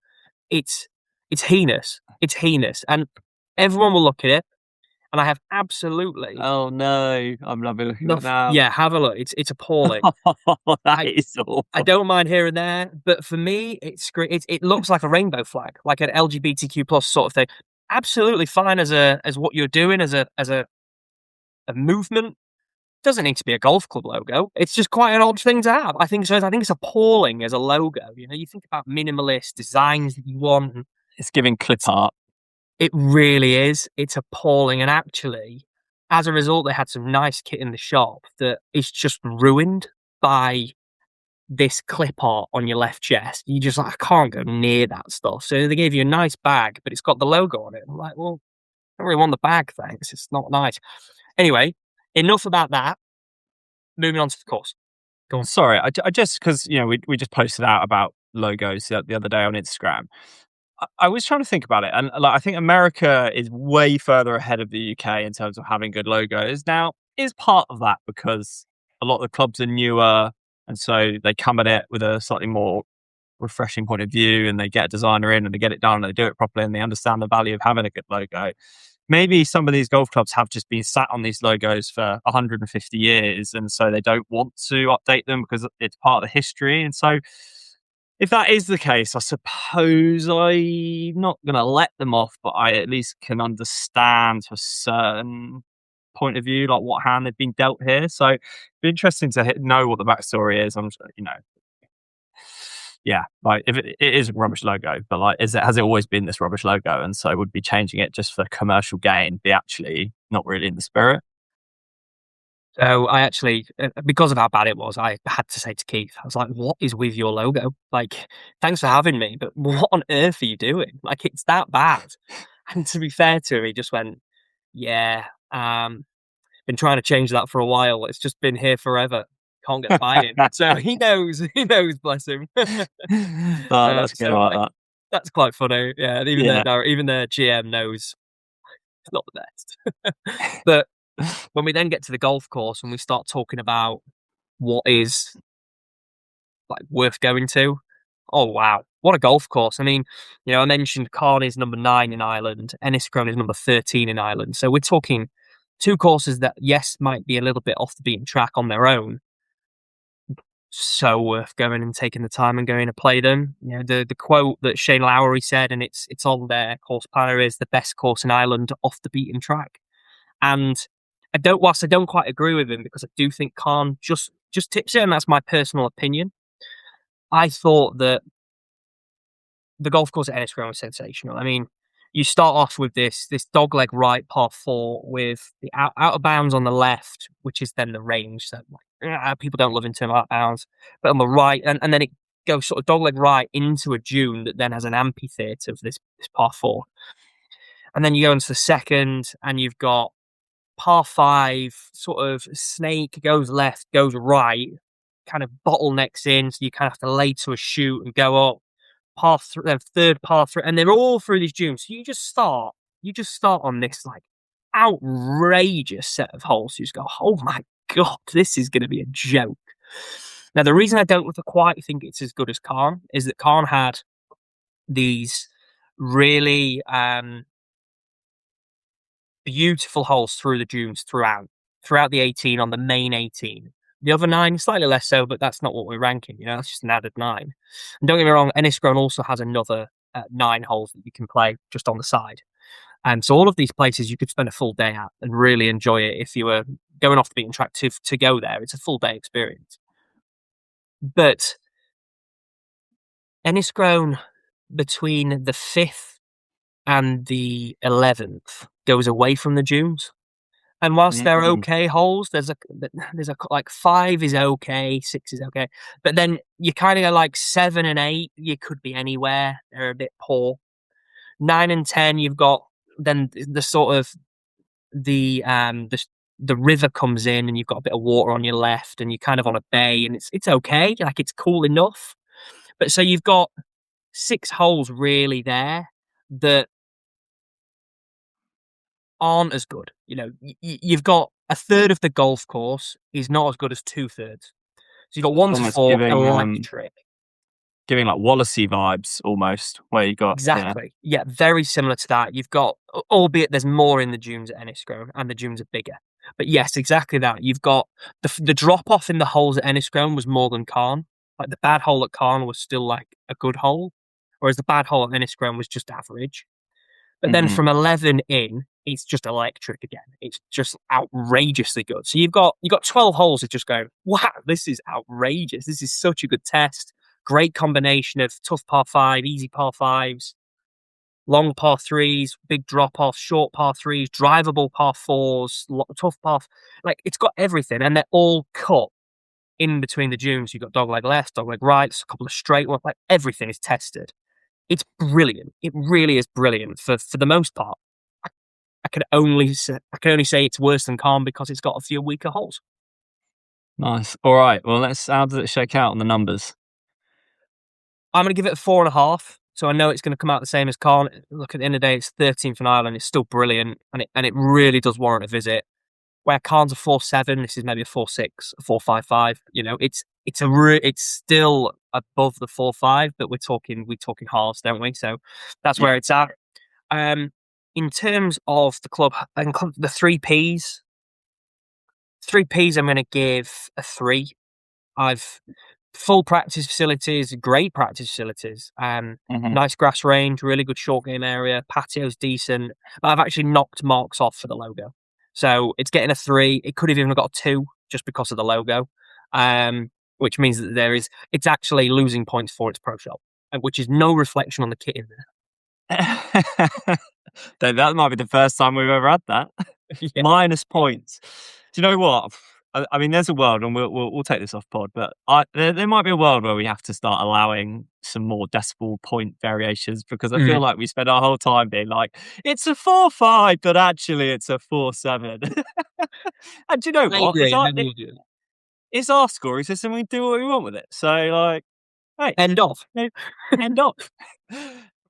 [SPEAKER 1] It's it's heinous. It's heinous, and everyone will look at it. And I have absolutely
[SPEAKER 2] oh no, I'm loving looking at it
[SPEAKER 1] nothing.
[SPEAKER 2] now.
[SPEAKER 1] Yeah, have a look. It's appalling.
[SPEAKER 2] That
[SPEAKER 1] I
[SPEAKER 2] is
[SPEAKER 1] I
[SPEAKER 2] awful.
[SPEAKER 1] don't mind here and there, but for me, it's great. It looks like a rainbow flag, like an LGBTQ plus sort of thing. Absolutely fine as what you're doing as a movement. Doesn't need to be a golf club logo. It's just quite an odd thing to have. I think so. I think it's appalling as a logo. You think about minimalist designs that you want. And
[SPEAKER 2] It's giving clip art.
[SPEAKER 1] it really is. It's appalling. And actually, as a result, they had some nice kit in the shop that is just ruined by this clip art on your left chest. You just like, I can't go near that stuff. So they gave you a nice bag, but it's got the logo on it. I'm like, well, I don't really want the bag, thanks. It's not nice. Anyway, enough about that. Moving on to the course. Go on.
[SPEAKER 2] Sorry, I just because we just posted out about logos the other day on Instagram. I was trying to think about it, and like I think America is way further ahead of the UK in terms of having good logos. Now, is part of that because a lot of the clubs are newer, and so they come at it with a slightly more refreshing point of view, and they get a designer in and they get it done and they do it properly and they understand the value of having a good logo. Maybe some of these golf clubs have just been sat on these logos for 150 years, and so they don't want to update them because it's part of the history. And so, if that is the case, I suppose I'm not going to let them off, but I at least can understand to a certain point of view, like what hand they've been dealt here. So, it'd be interesting to know what the backstory is. Yeah, like if it is a rubbish logo, but like, has it always been this rubbish logo? And so would be changing it just for commercial gain be actually not really in the spirit?
[SPEAKER 1] So I actually, because of how bad it was, I had to say to Keith, I was like, what is with your logo? Like, thanks for having me, but what on earth are you doing? Like, it's that bad. And to be fair to him, he just went, yeah, been trying to change that for a while. It's just been here forever. Can't get buy-in. So he knows, bless him.
[SPEAKER 2] Oh, that's good. I
[SPEAKER 1] So
[SPEAKER 2] like
[SPEAKER 1] that's quite funny. Yeah, and
[SPEAKER 2] that.
[SPEAKER 1] even their GM knows it's not the best. But when we then get to the golf course and we start talking about what is like worth going to, oh wow, what a golf course! I mean, I mentioned Carn is number 9 in Ireland, Enniscrone is number 13 in Ireland. So we're talking two courses that yes might be a little bit off the beaten track on their own, so worth going and taking the time and going to play them. You know, the quote that Shane Lowry said, and it's on their course planner, is the best course in Ireland off the beaten track. And whilst I don't quite agree with him because I do think Khan just tips it, and that's my personal opinion. I thought that the golf course at Enniscrone was sensational. I mean, you start off with this dogleg right par four with the out of bounds on the left, which is then the range. So people don't love into out of bounds, but on the right, and then it goes sort of dogleg right into a dune that then has an amphitheatre of this par four, and then you go into the second, and you've got par five, sort of snake goes left, goes right, kind of bottlenecks in, so you kind of have to lay to a shoot and go up par three, then third par three, and they're all through these dunes. So you just start on this like outrageous set of holes. You just go, oh my god, this is going to be a joke. Now, the reason I don't quite think it's as good as Khan is that Khan had these really beautiful holes through the dunes throughout the 18 on the main 18. The other nine, slightly less so, but that's not what we're ranking. You know, that's just an added nine. And don't get me wrong, Enniscrone also has another nine holes that you can play just on the side. And so all of these places you could spend a full day at and really enjoy it if you were going off the beaten track to go there. It's a full day experience. But Enniscrone, between the 5th and the 11th, goes away from the dunes. And whilst they're
[SPEAKER 2] Mm.
[SPEAKER 1] okay holes, there's a like 5 is okay, 6 is okay, but then you kind of go like 7 and 8, you could be anywhere. They're a bit poor. 9 and 10, you've got then the sort of the river comes in, and you've got a bit of water on your left, and you're kind of on a bay, and it's okay, like it's cool enough. But so you've got 6 holes really there that aren't as good. You know, you've got a third of the golf course is not as good as 2/3. So you've got
[SPEAKER 2] It's
[SPEAKER 1] one to
[SPEAKER 2] almost
[SPEAKER 1] four
[SPEAKER 2] giving
[SPEAKER 1] electric.
[SPEAKER 2] giving like Wallacey vibes almost, where you got
[SPEAKER 1] Exactly. Yeah, very similar to that. You've got, albeit there's more in the dunes at Enniscrone, and the dunes are bigger. But yes, exactly that. You've got the drop off in the holes at Enniscrone was more than Carn. Like the bad hole at Carn was still like a good hole, whereas the bad hole at Enniscrone was just average. But then
[SPEAKER 2] hmm
[SPEAKER 1] from 11 in, it's just electric again. It's just outrageously good. So you've got 12 holes of just going, wow, this is outrageous. This is such a good test. Great combination of tough par five, easy par fives, long par threes, big drop offs, short par threes, drivable par fours, tough par. Like it's got everything, and they're all cut in between the dunes. You've got dogleg left, dogleg right, a couple of straight ones. Like everything is tested. It's brilliant. It really is brilliant for the most part. I, I can only say it's worse than Calm because it's got a few weaker holes.
[SPEAKER 2] Nice. All right. Well, let's. How does it shake out on the numbers?
[SPEAKER 1] I'm going to give it a 4.5. So I know it's going to come out the same as Calm. Look, at the end of the day, it's 13th in Ireland. It's still brilliant, and it really does warrant a visit. Where Calm's a 4.7, this is maybe a 4.6, a 4.55. You know, it's still above the 4.5, but we're talking halves, don't we? So that's
[SPEAKER 2] Yeah.
[SPEAKER 1] where it's at. Um, in terms of the club, the three P's, I'm going to give a 3. I've full practice facilities, great practice facilities,
[SPEAKER 2] hmm
[SPEAKER 1] nice grass range, really good short game area, patio's decent. But I've actually knocked marks off for the logo, so it's getting a 3. It could have even got a 2 just because of the logo, which means that it's actually losing points for its pro shop, which is no reflection on the kit in
[SPEAKER 2] That might be the first time we've ever had that.
[SPEAKER 1] there. Yeah,
[SPEAKER 2] Minus points. Do you know what? I mean, there's a world, and we'll take this off pod, but there might be a world where we have to start allowing some more decimal point variations, because I feel
[SPEAKER 1] Mhm.
[SPEAKER 2] like we spend our whole time being like, it's a 4.5, but actually it's a 4.7. And do you know
[SPEAKER 1] I
[SPEAKER 2] what?
[SPEAKER 1] agree. I agree with you.
[SPEAKER 2] It's our scoring system. We do what we want with it. So, like, hey,
[SPEAKER 1] End of.
[SPEAKER 2] no, end up.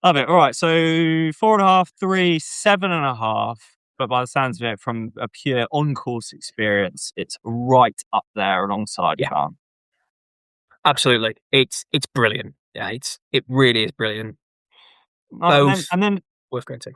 [SPEAKER 2] Love it. All right. So 4.5, 3, 7.5. But by the sounds of it, from a pure on course experience, it's right up there alongside
[SPEAKER 1] Yeah,
[SPEAKER 2] Khan.
[SPEAKER 1] absolutely. It's brilliant. Yeah, it really is brilliant.
[SPEAKER 2] Right, and then
[SPEAKER 1] Both
[SPEAKER 2] and then
[SPEAKER 1] worth going to.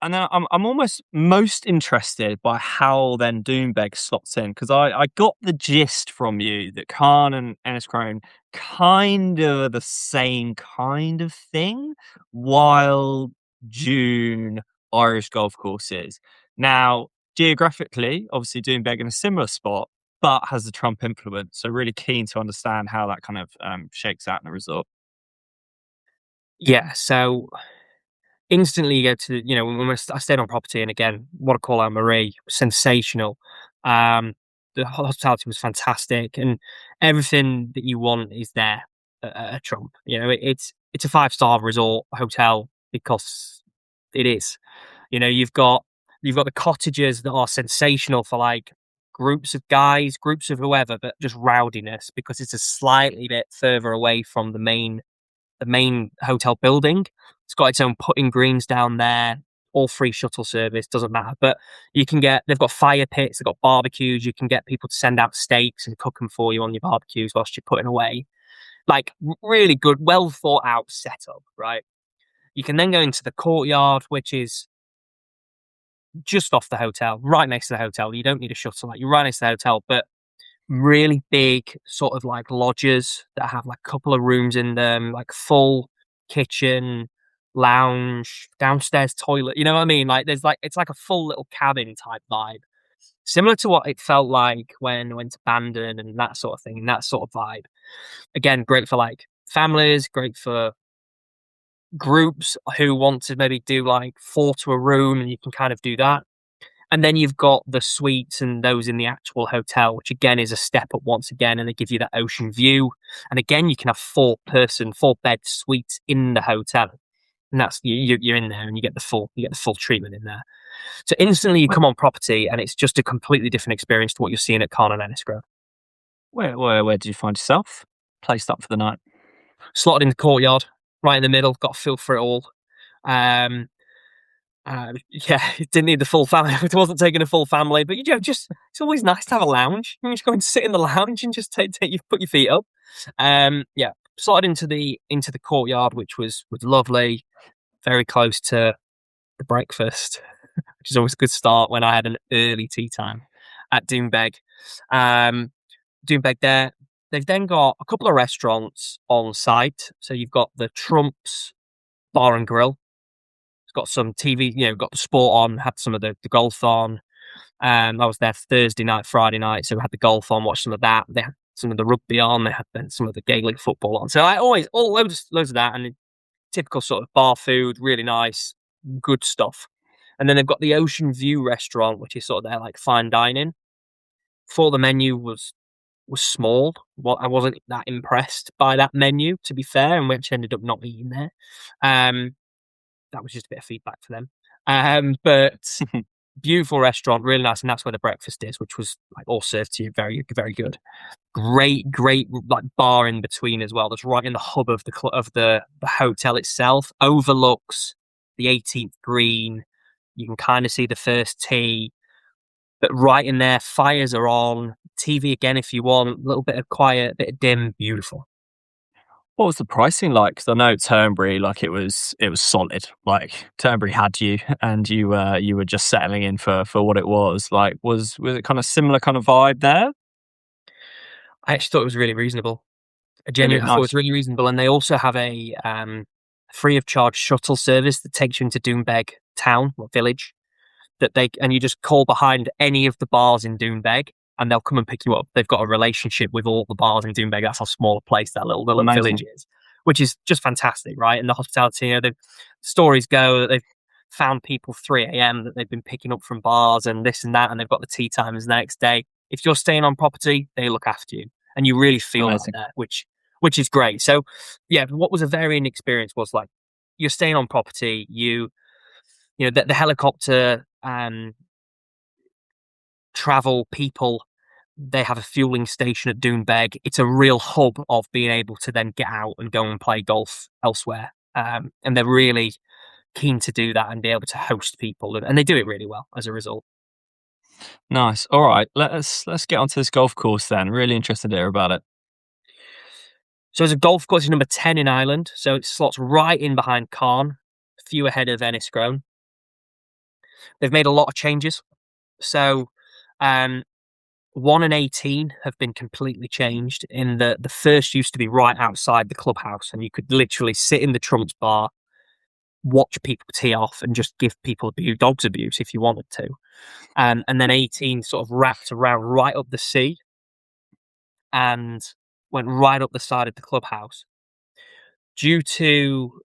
[SPEAKER 2] And then I'm almost most interested by how then Doonbeg slots in, 'cause I got the gist from you that Khan and Enniscrone kind of are the same kind of thing, while Dune, Irish golf courses. Now, geographically, obviously Doonbeg in a similar spot, but has the Trump influence, so really keen to understand how that kind of, shakes out in the result.
[SPEAKER 1] Yeah, so instantly you go to, I stayed on property, and again, what a call out Marie, sensational. Um, the hospitality was fantastic, and everything that you want is there at Trump. It's a five-star resort hotel because it is. You've got the cottages that are sensational for like groups of guys, groups of whoever, but just rowdiness because it's a slightly bit further away from the main hotel building. It's got its own putting greens down there, all free shuttle service, doesn't matter. But they've got fire pits, they've got barbecues, you can get people to send out steaks and cook them for you on your barbecues whilst you're putting away. Like, really good, well thought out setup, right? You can then go into the courtyard, which is just off the hotel, right next to the hotel. You don't need a shuttle, like, you're right next to the hotel, but really big sort of like lodges that have like a couple of rooms in them, like full kitchen, lounge, downstairs toilet. You know what I mean? Like it's like a full little cabin type vibe. Similar to what it felt like when I went to Bandon and that sort of thing, and that sort of vibe. Again, great for like families, great for groups who want to maybe do like four to a room, and you can kind of do that. And then you've got the suites and those in the actual hotel, which again is a step up once again, and they give you that ocean view. And again, you can have four bed suites in the hotel, and that's you're in there, and you get the full treatment in there. So instantly, you
[SPEAKER 2] Where
[SPEAKER 1] come on property, and it's just a completely different experience to what you're seeing at Carn and Ennisgrove.
[SPEAKER 2] where did you find yourself? Placed up for the night?
[SPEAKER 1] Slotted in the courtyard, right in the middle, got a feel for it all. Um, yeah, it didn't need the full family. It wasn't taking a full family, but just it's always nice to have a lounge. You can just go and sit in the lounge and just put your feet up. Yeah, slotted into the courtyard, which was lovely, very close to the breakfast, which is always a good start when I had an early tea time at Doonbeg. Um, Doonbeg there. They've then got a couple of restaurants on site. So you've got the Trumps Bar and Grill. It's got some TV, got the sport on, had some of the golf on. I was there Thursday night, Friday night, so we had the golf on, watched some of that. They had some of the rugby on, they had then some of the Gaelic football on. So I always, all loads of that, and typical sort of bar food, really nice, good stuff. And then they've got the Ocean View restaurant, which is sort of their like fine dining. For the menu was small. Well, I wasn't that impressed by that menu, to be fair, and which ended up not eating there. Um, that was just a bit of feedback for them. But beautiful restaurant, really nice, and that's where the breakfast is, which was like all served to you, very very good. Great like bar in between as well. That's right in the hub of the hotel itself. Overlooks the 18th green. You can kind of see the first tee, but right in there, fires are on. TV again if you want. A little bit of quiet, bit of dim, beautiful.
[SPEAKER 2] What was the pricing like? Because I know Turnberry, like it was solid. Like Turnberry had you, and you were just settling in for what it was. Like was it kind of similar kind of vibe there?
[SPEAKER 1] I actually thought it was really reasonable.
[SPEAKER 2] Really
[SPEAKER 1] I thought it
[SPEAKER 2] nice.
[SPEAKER 1] was really reasonable, and they also have a free of charge shuttle service that takes you into Doonbeg town or village. And you just call behind any of the bars in Doonbeg, and they'll come and pick you up. They've got a relationship with all the bars in Doonbeg. That's how small a place the little village
[SPEAKER 2] Amazing.
[SPEAKER 1] is, which is just fantastic, right? And the hospitality, the stories go that they've found people 3 a.m. that they've been picking up from bars and this and that, and they've got the tea times the next day. If you're staying on property, they look after you, and you really feel that
[SPEAKER 2] Amazing.
[SPEAKER 1] there, which is great. So, yeah, what was a varying experience was like you're staying on property, the helicopter travel people. They have a fueling station at Doonbeg. It's a real hub of being able to then get out and go and play golf elsewhere. And they're really keen to do that and be able to host people, and they do it really well as a result.
[SPEAKER 2] Nice. All right. Let's get onto this golf course then. Really interested to hear about it.
[SPEAKER 1] So as a golf course, it's number 10 in Ireland. So it slots right in behind Cairn, a few ahead of Enniscrone. They've made a lot of changes. So, um, 1 and 18 have been completely changed. In the first used to be right outside the clubhouse, and you could literally sit in the trumps bar, watch people tee off, and just give people dogs abuse if you wanted to. And then 18 sort of wrapped around right up the sea and went right up the side of the clubhouse. Due to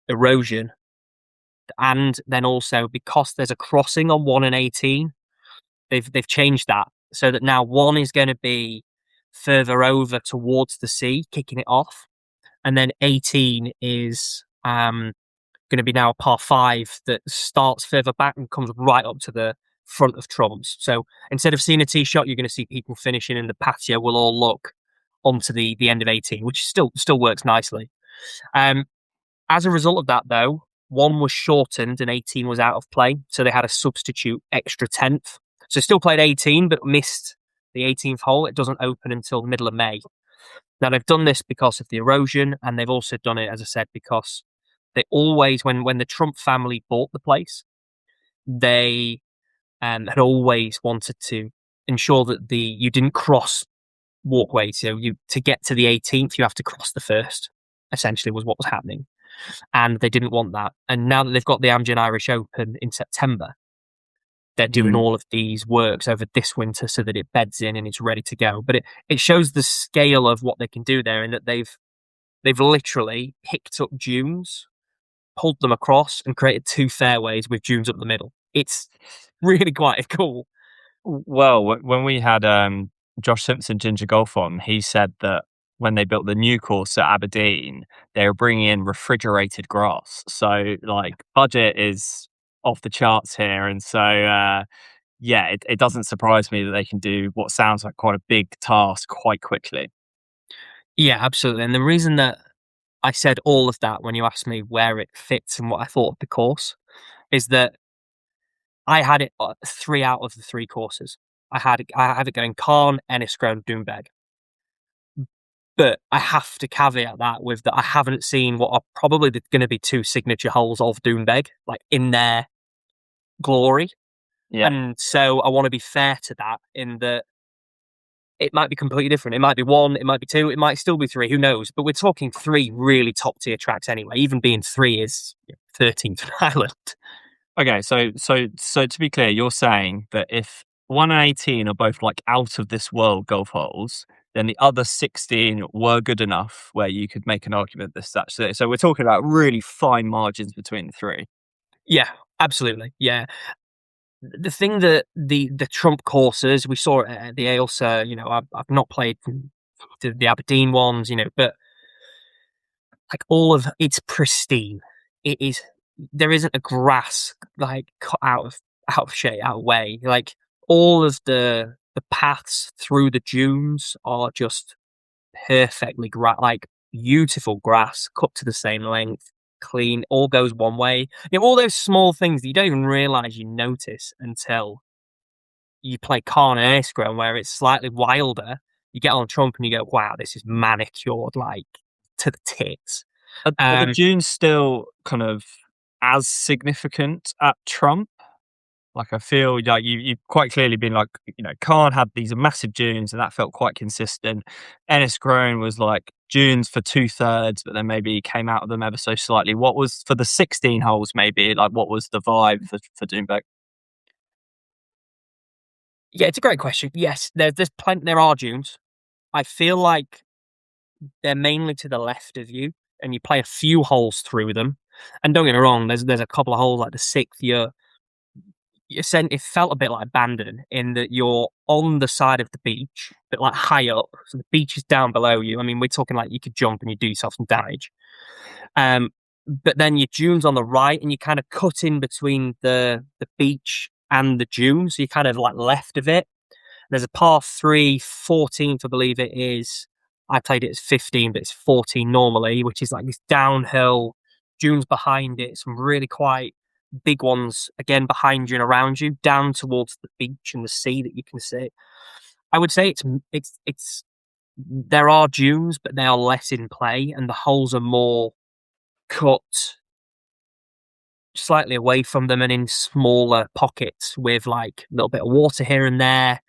[SPEAKER 1] erosion, and then also because there's a crossing on 1 and 18, they've changed that so that now 1 is going to be further over towards the sea, kicking it off, and then 18 is going to be now a par 5 that starts further back and comes right up to the front of trumps. So instead of seeing a tee shot, you're going to see people finishing in the patio will all look onto the end of 18, which still works nicely. Um, as a result of that, though, 1 was shortened and 18 was out of play, so they had a substitute extra 10th. So still played 18, but missed the 18th hole. It doesn't open until the middle of May. Now they've done this because of the erosion, and they've also done it, as I said, because they always, when the Trump family bought the place, they had always wanted to ensure that you didn't cross walkways. So you to get to the 18th, you have to cross the first. Essentially, was what was happening, and they didn't want that. And now that they've got the Amgen Irish Open in September, they're doing
[SPEAKER 2] Mm.
[SPEAKER 1] all of these works over this winter so that it beds in and it's ready to go. But it shows the scale of what they can do there, in that they've literally picked up dunes, pulled them across, and created 2 fairways with dunes up the middle. It's really quite cool.
[SPEAKER 2] Well, when we had Josh Simpson Ginger Golf on, he said that when they built the new course at Aberdeen, they were bringing in refrigerated grass. So, like, budget is off the charts here, and so yeah, it doesn't surprise me that they can do what sounds like quite a big task quite quickly.
[SPEAKER 1] Yeah, absolutely. And the reason that I said all of that when you asked me where it fits and what I thought of the course is that I had it 3 out of the 3 courses. I have it going Cairn, Enniscrone, Doonbeg. But I have to caveat that with that I haven't seen what are probably going to be 2 signature holes of Doonbeg, like in their glory.
[SPEAKER 2] Yeah.
[SPEAKER 1] And so I want to be fair to that, in that it might be completely different. It might be 1, it might be 2, it might still be 3, who knows? But we're talking 3 really top tier tracks anyway. Even being 3 is 13th Island.
[SPEAKER 2] Okay, so to be clear, you're saying that if 1 and 18 are both like out of this world golf holes, then the other 16 were good enough where you could make an argument that that's it. So we're talking about really fine margins between the three.
[SPEAKER 1] Yeah, absolutely. Yeah. The thing that the Trump courses, we saw it at the Ailsa, I've not played the Aberdeen ones, but like all of it's pristine. It is there isn't a grass like cut out of shape, out of way. Like all of the paths through the dunes are just perfectly like beautiful grass cut to the same length, clean, all goes one way. All those small things that you don't even realize you notice until you play Carn and Airstrom, where it's slightly wilder. You get on Trump and you go, wow, this is manicured like to the tits.
[SPEAKER 2] Are the
[SPEAKER 1] Um,
[SPEAKER 2] dunes still kind of as significant at Trump? Like I feel like you've quite clearly been like, Khan had these massive dunes and that felt quite consistent. Enniscrone was like dunes for 2/3, but then maybe came out of them ever so slightly. What was for the 16 holes, maybe like what was the vibe for Doonbeck?
[SPEAKER 1] yeah, it's a great question. Yes, there's plenty. There are dunes. I feel like they're mainly to the left of you, and you play a few holes through them. And don't get me wrong, there's a couple of holes like the sixth. It felt a bit like Bandon in that you're on the side of the beach, but like high up. So the beach is down below you. I mean, we're talking like you could jump and you do yourself some damage. Um, but then your dunes on the right, and you kind of cut in between the beach and the dunes. So you're kind of like left of it. There's a par 3, 14th, I believe it is. I played it as 15, but it's 14 normally, which is like this downhill, dunes behind it, some really quite big ones again behind you and around you, down towards the beach and the sea that you can see. I would say it's there are dunes, but they are less in play, and the holes are more cut slightly away from them and in smaller pockets with like a little bit of water here and there.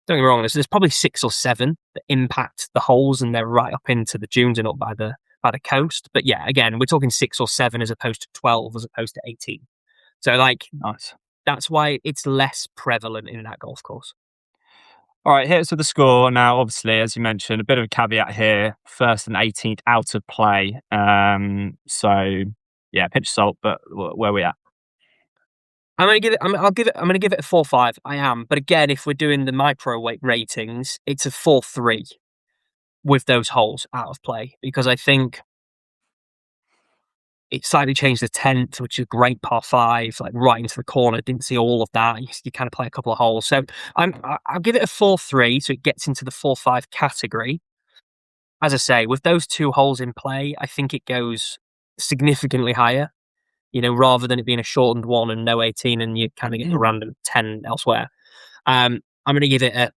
[SPEAKER 1] Don't get me wrong, there's probably 6 or 7 that impact the holes, and they're right up into the dunes and up by the coast. But yeah, again, we're talking 6 or 7 as opposed to 12, as opposed to 18. So like
[SPEAKER 2] Nice.
[SPEAKER 1] that's why it's less prevalent in that golf course.
[SPEAKER 2] All right, here's the score. Now, obviously, as you mentioned, a bit of a caveat here. First and 18th out of play. So yeah, pinch of salt, but where we at?
[SPEAKER 1] I'm gonna give it. I'm gonna give it a 4.5. I am, but again, if we're doing the micro weight ratings, it's a 4.3 with those holes out of play because I think it slightly changed the 10th, which is a great par five, like right into the corner. Didn't see all of that. You kind of play a couple of holes, so I'll give it a 4.3, so it gets into the 4.5 category. As I say, with those 2 holes in play, I think it goes significantly higher. You know, rather than it being a shortened one and no 18, and you kind of get a random 10 elsewhere. I'm going to give it a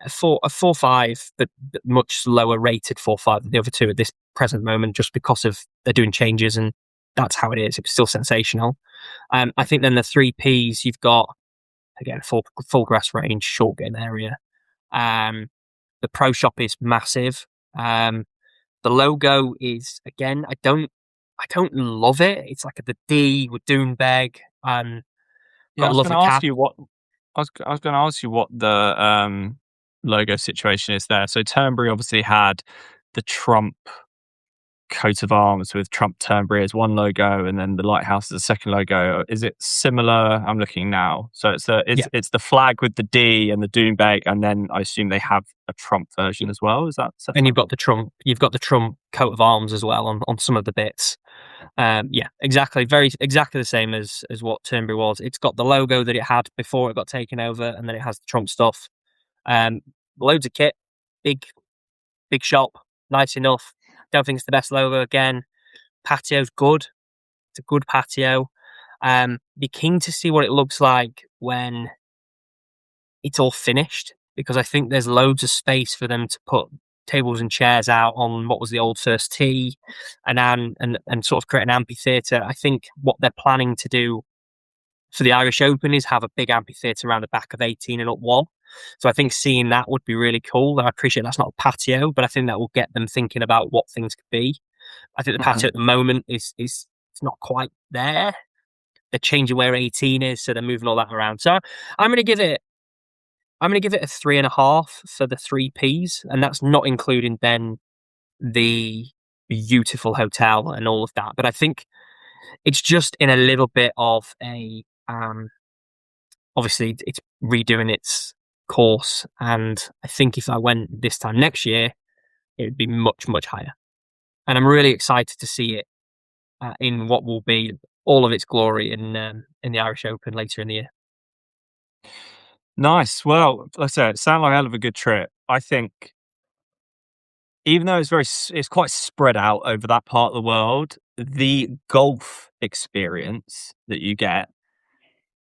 [SPEAKER 1] 4.5, but much lower rated 4.5 than the other two at this present moment, just because of they're doing changes and that's how it is. It's still sensational. I think then the 3Ps, you've got again full grass range, short game area. The pro shop is massive. The logo is again, I don't love it. It's like the D with Doonbeg and
[SPEAKER 2] Yeah, I
[SPEAKER 1] got a
[SPEAKER 2] was going
[SPEAKER 1] lovely
[SPEAKER 2] to ask
[SPEAKER 1] cap.
[SPEAKER 2] you what I was going to ask you what the logo situation is there. So Turnberry obviously had the Trump coat of arms with Trump Turnberry as one logo, and then the lighthouse as a second logo. Is it similar? I'm looking now. So
[SPEAKER 1] Yeah,
[SPEAKER 2] it's the flag with the D and the Doonbeg, and then I assume they have a Trump version as well. Is that
[SPEAKER 1] and
[SPEAKER 2] right?
[SPEAKER 1] You've got the Trump coat of arms as well on some of the bits. Yeah, exactly. Exactly the same as what Turnberry was. It's got the logo that it had before it got taken over, and then it has the Trump stuff. Um, Loads of kit, big big shop, nice enough. Don't think it's the best logo again. Patio's good. It's a good patio. Be keen to see what it looks like when it's all finished, because I think there's loads of space for them to put tables and chairs out on what was the old first tee, and sort of create an amphitheatre. I think what they're planning to do for the Irish Open is have a big amphitheatre around the back of 18 and up one. So I think seeing that would be really cool. I appreciate that's not a patio, but I think that will get them thinking about what things could be. I think the patio
[SPEAKER 2] Mhm.
[SPEAKER 1] at the moment is it's not quite there. They're changing where 18 is, so they're moving all that around. So I'm gonna give it I'm gonna give it a 3.5 for the 3Ps, and that's not including then the beautiful hotel and all of that. But I think it's just in a little bit of a obviously it's redoing its course, and I think if I went this time next year, it would be much higher. And I'm really excited to see it in what will be all of its glory in the Irish Open later in the year.
[SPEAKER 2] Nice. Well, like I said, it sounded like a hell of a good trip. I think even though it's quite spread out over that part of the world, the golf experience that you get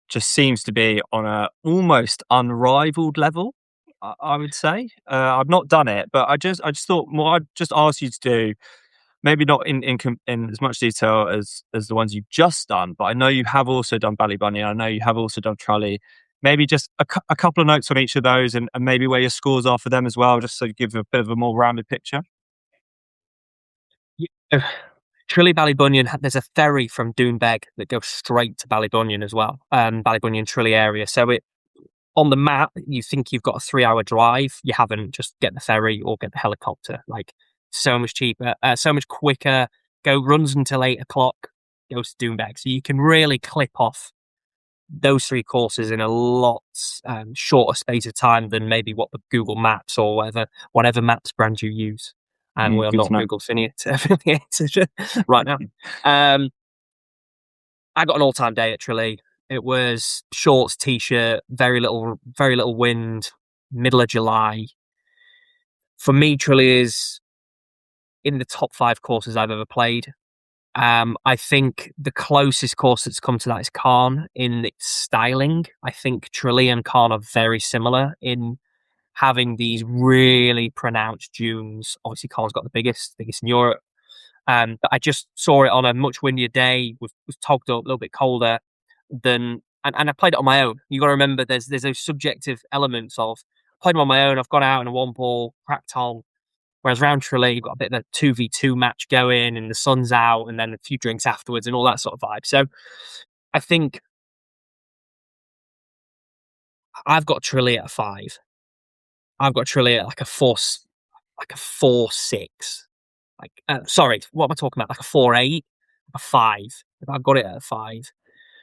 [SPEAKER 2] just seems to be on a almost unrivaled level. I would say I've not done it, but I just thought what I'd just ask you to do, maybe not in as much detail as the ones you've just done, but I know you have also done Ballybunion. I know you have also done Trolley. Maybe just a couple of notes on each of those, and maybe where your scores are for them as well, just so you give a bit of a more rounded picture.
[SPEAKER 1] Yeah. Trilly Ballybunion, there's a ferry from Doonbeg that goes straight to Ballybunion as well, Ballybunion Trilly area. So it on the map, you think you've got a 3 hour drive. You haven't. Just get the ferry or get the helicopter. Like so much cheaper, so much quicker. Runs until 8 o'clock. Goes to Doonbeg, so you can really clip off those 3 courses in a lot shorter space of time than maybe what the Google Maps or whatever maps brand you use. And we are
[SPEAKER 2] Good to
[SPEAKER 1] not
[SPEAKER 2] know.
[SPEAKER 1] Google affiliated right now. Um, I got an all-time day at Tralee. It was shorts, t-shirt, very little wind, middle of July. For me, Tralee is in the top 5 courses I've ever played. I think the closest course that's come to that is Cairn in its styling. I think Tralee and Cairn are very similar in having these really pronounced dunes. Obviously, Cairn's got the biggest in Europe. But I just saw it on a much windier day, was togged up, a little bit colder than, and I played it on my own. You got to remember, there's those subjective elements of played on my own. I've gone out in a one ball, cracked on. Whereas round Tralee, you've got a bit of a 2v2 match going, and the sun's out, and then a few drinks afterwards, and all that sort of vibe. So I think I've got Tralee at a 5. I've got Tralee at like a 4, like a 4-6. Like, sorry, what am I talking about? Like a 4-8, a 5. I've got it at a 5.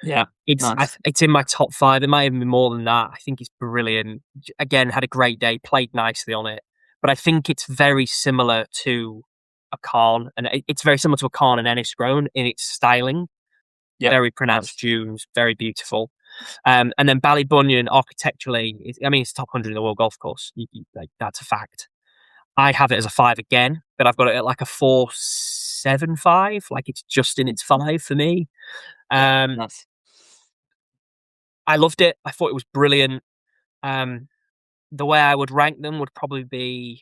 [SPEAKER 2] Yeah, nice.
[SPEAKER 1] It's in my top 5. It might even be more than that. I think it's brilliant. Again, had a great day, played nicely on it. But I think it's very similar to a Cairn, and it's very similar to a Cairn and Enniscrone in its styling.
[SPEAKER 2] Yep,
[SPEAKER 1] Very pronounced
[SPEAKER 2] nice.
[SPEAKER 1] dunes, very beautiful. And then Ballybunion architecturally, I mean, it's top 100 in the world golf course. Like, that's a fact. I have it as a 5 again, but I've got it at like a 4.75. Like, it's just in its 5 for me.
[SPEAKER 2] Yeah,
[SPEAKER 1] Um,
[SPEAKER 2] nice.
[SPEAKER 1] I loved it. I thought it was brilliant. Um, the way I would rank them would probably be,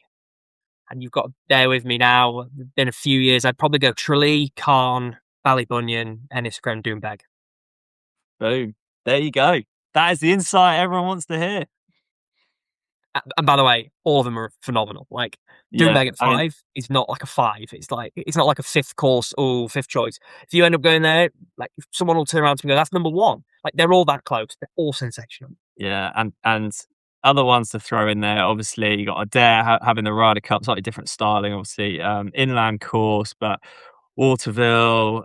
[SPEAKER 1] and you've got to bear with me now, it's been a few years, I'd probably go Tralee, Cairn, Ballybunion, Enniscrone, Doombeg.
[SPEAKER 2] Boom. There you go. That is the insight everyone wants to hear.
[SPEAKER 1] And by the way, all of them are phenomenal. Like,
[SPEAKER 2] Yeah,
[SPEAKER 1] Doombeg at
[SPEAKER 2] I mean,
[SPEAKER 1] 5 is not like a 5. It's not like a fifth course or fifth choice. If you end up going there, like, someone will turn around to me and go, "That's number 1." Like, they're all that close. They're all sensational.
[SPEAKER 2] yeah, and other ones to throw in there. Obviously, you got Adair having the Ryder Cup, slightly different styling. Obviously, inland course, but Waterville,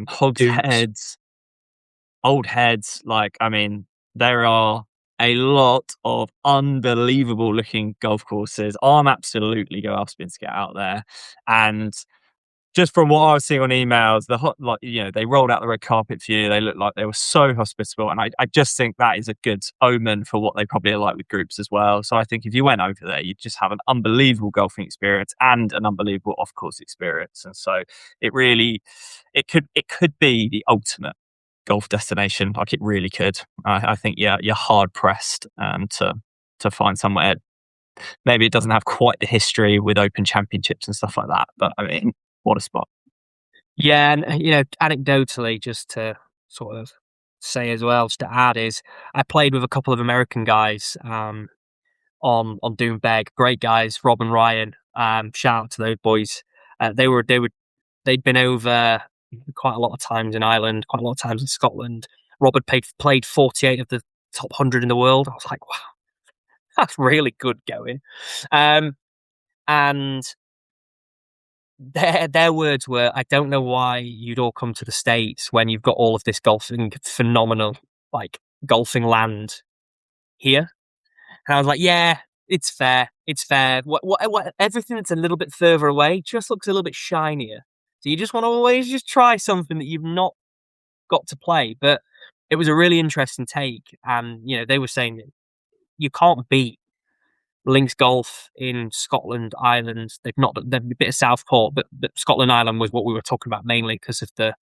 [SPEAKER 2] Hogs
[SPEAKER 1] Dukes.
[SPEAKER 2] Heads, Old Heads. Like, I mean, there are a lot of unbelievable looking golf courses. I'm absolutely go Aspin to get out there, and just from what I was seeing on emails, like, they rolled out the red carpet for you. They looked like they were so hospitable, and I just think that is a good omen for what they probably are like with groups as well. So I think if you went over there, you'd just have an unbelievable golfing experience and an unbelievable off course experience. And so it could be the ultimate golf destination. Like, it really could. I think, yeah, you're hard pressed to find somewhere. Maybe it doesn't have quite the history with Open Championships and stuff like that, but I mean, what a spot.
[SPEAKER 1] Yeah, and anecdotally, just to sort of say as well, just to add, is I played with a couple of American guys on Doombeg. Great guys, Rob and Ryan. Shout out to those boys. They'd been over quite a lot of times in Ireland, quite a lot of times in Scotland. Rob had played 48 of the top 100 in the world. I was like, wow, that's really good going. Um, and their words were, "I don't know why you'd all come to the States when you've got all of this golfing phenomenal, like, golfing land here." And I was like, "Yeah, it's fair. It's fair. Everything that's a little bit further away just looks a little bit shinier. So you just want to always just try something that you've not got to play." But it was a really interesting take, and they were saying that you can't beat links golf in Scotland, Ireland. They've a bit of Southport, but Scotland, Ireland was what we were talking about mainly because of the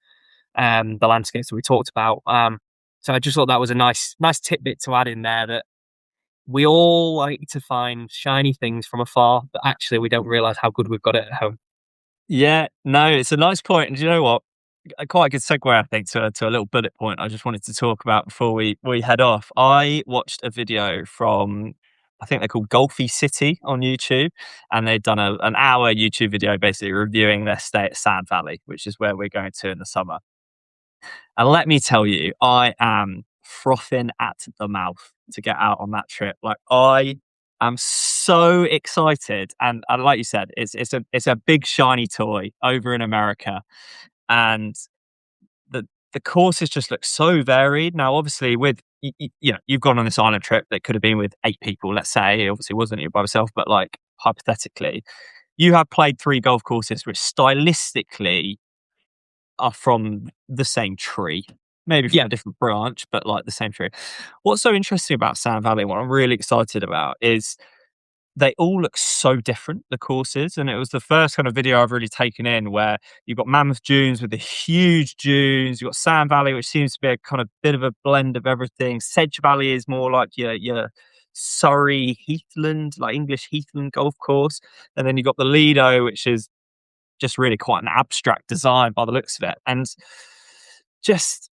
[SPEAKER 1] landscapes that we talked about. So I just thought that was a nice tidbit to add in there, that we all like to find shiny things from afar, but actually we don't realize how good we've got it at home.
[SPEAKER 2] Yeah, no, it's a nice point. And do you know what? Quite a good segue, I think, to a little bullet point I just wanted to talk about before we head off. I watched a video from, I think they're called Golfy City on YouTube, and they'd done an hour YouTube video basically reviewing their stay at Sand Valley, which is where we're going to in the summer. And let me tell you, I am frothing at the mouth to get out on that trip. Like, I am so excited, and like you said, it's a big shiny toy over in America, and the courses just look so varied. Now, obviously, with you've gone on this island trip that could have been with 8 people. Let's say, obviously, wasn't you by yourself, but like hypothetically, you have played 3 golf courses which stylistically are from the same tree, maybe from
[SPEAKER 1] Yeah,
[SPEAKER 2] a different branch, but like the same tree. What's so interesting about Sand Valley, what I'm really excited about, is they all look so different, the courses. And it was the first kind of video I've really taken in where you've got Mammoth Dunes with the huge dunes, you've got Sand Valley, which seems to be a kind of bit of a blend of everything. Sedge Valley is more like your Surrey Heathland, like English Heathland golf course. And then you've got the Lido, which is just really quite an abstract design by the looks of it. And just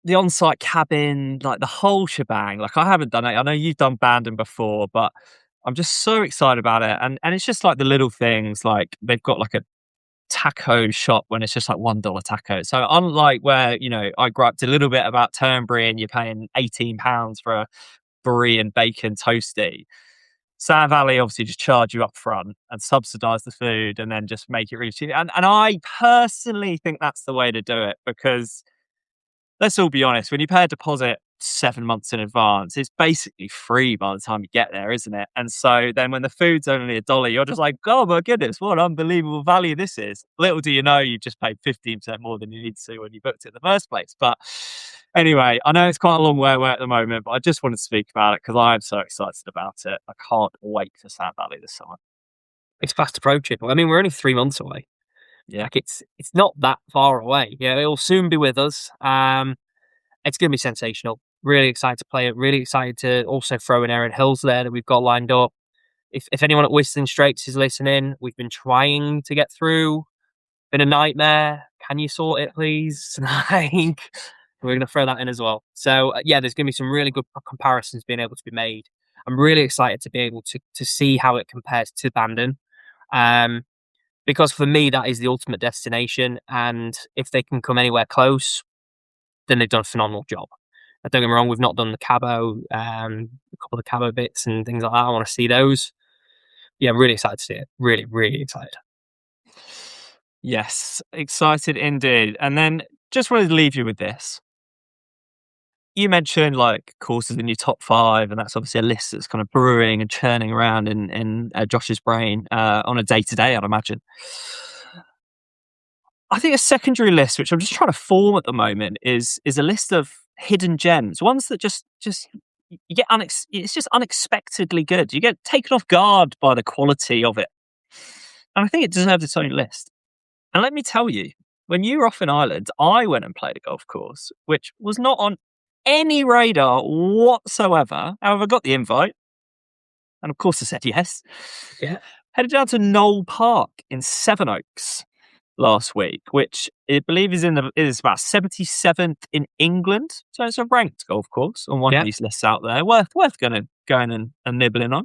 [SPEAKER 2] the on-site cabin, like the whole shebang. Like I haven't done it. I know you've done Bandon before, but I'm just so excited about it. And it's just like the little things, like they've got like a taco shop when it's just like $1 taco. So unlike where, I griped a little bit about Turnberry and you're paying £18 for a brie and bacon toasty. Sand Valley obviously just charge you up front and subsidize the food and then just make it really cheap. And I personally think that's the way to do it, because let's all be honest, when you pay a deposit 7 months in advance, it's basically free by the time you get there, isn't it? And so then when the food's only $1, you're just like, oh my goodness, what unbelievable value this is. Little do you know, you've just paid 15% more than you need to when you booked it in the first place. But anyway, I know it's quite a long way away at the moment, but I just wanted to speak about it because I'm so excited about it. I can't wait for Sand Valley this summer.
[SPEAKER 1] It's fast approaching. I mean, we're only 3 months away.
[SPEAKER 2] Yeah.
[SPEAKER 1] Like it's not that far away. Yeah, it'll soon be with us. It's going to be sensational. Really excited to play it. Really excited to also throw in Erin Hills there that we've got lined up. If anyone at Whistling Straits is listening, we've been trying to get through. Been a nightmare. Can you sort it, please? Like, we're going to throw that in as well. So yeah, there's going to be some really good comparisons being able to be made. I'm really excited to be able to see how it compares to Bandon. Um, because for me, that is the ultimate destination. And if they can come anywhere close, then they've done a phenomenal job. Don't get me wrong, we've not done the Cabo, a couple of Cabo bits and things like that. I want to see those. Yeah, I'm really excited to see it. Really, really excited.
[SPEAKER 2] Yes, excited indeed. And then just wanted to leave you with this. You mentioned like courses in your top five, and that's obviously a list that's kind of brewing and churning around in Josh's brain on a day to day, I'd imagine. I think a secondary list, which I'm just trying to form at the moment, is a list of hidden gems, ones that just you get it's just unexpectedly good. You get taken off guard by the quality of it, and I think it deserves its own list. And let me tell you, when you were off in Ireland, I went and played a golf course, which was not on any radar whatsoever. However, I got the invite, and of course I said yes.
[SPEAKER 1] Yeah.
[SPEAKER 2] Headed down to Knole Park in Sevenoaks last week, which I believe is about 77th in England. So it's a ranked golf course on one of these lists out there. Worth going and nibbling on.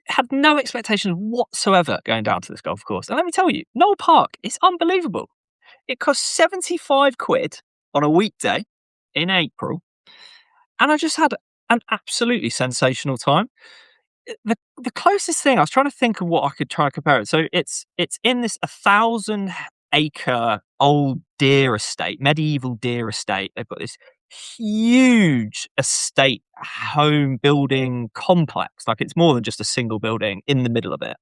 [SPEAKER 2] Had no expectations whatsoever going down to this golf course. And let me tell you, Knole Park is unbelievable. It cost 75 quid on a weekday in April. And I just had an absolutely sensational time. The closest thing, I was trying to think of what I could try and compare it. So it's in this 1,000-acre old deer estate, medieval deer estate. They've got this huge estate home building complex. Like it's more than just a single building in the middle of it.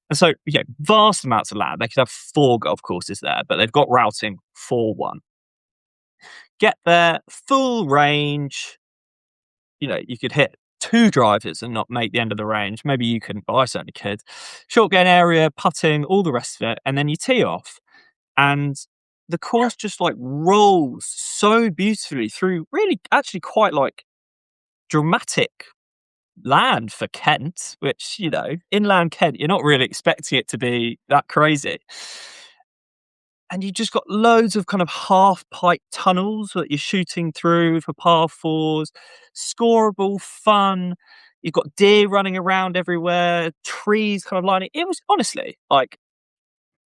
[SPEAKER 2] And so, yeah, vast amounts of land. They could have 4 golf courses there, but they've got routing for 1. Get there, full range. You could hit 2 drivers and not make the end of the range. Maybe you couldn't, but I certainly could. Short game area, putting, all the rest of it, and then you tee off. And the course just like rolls so beautifully through really actually quite like dramatic land for Kent, which, inland Kent, you're not really expecting it to be that crazy. And you just got loads of kind of half pipe tunnels that you're shooting through for par 4s, scoreable, fun. You've got deer running around everywhere, trees kind of lining. It was honestly like,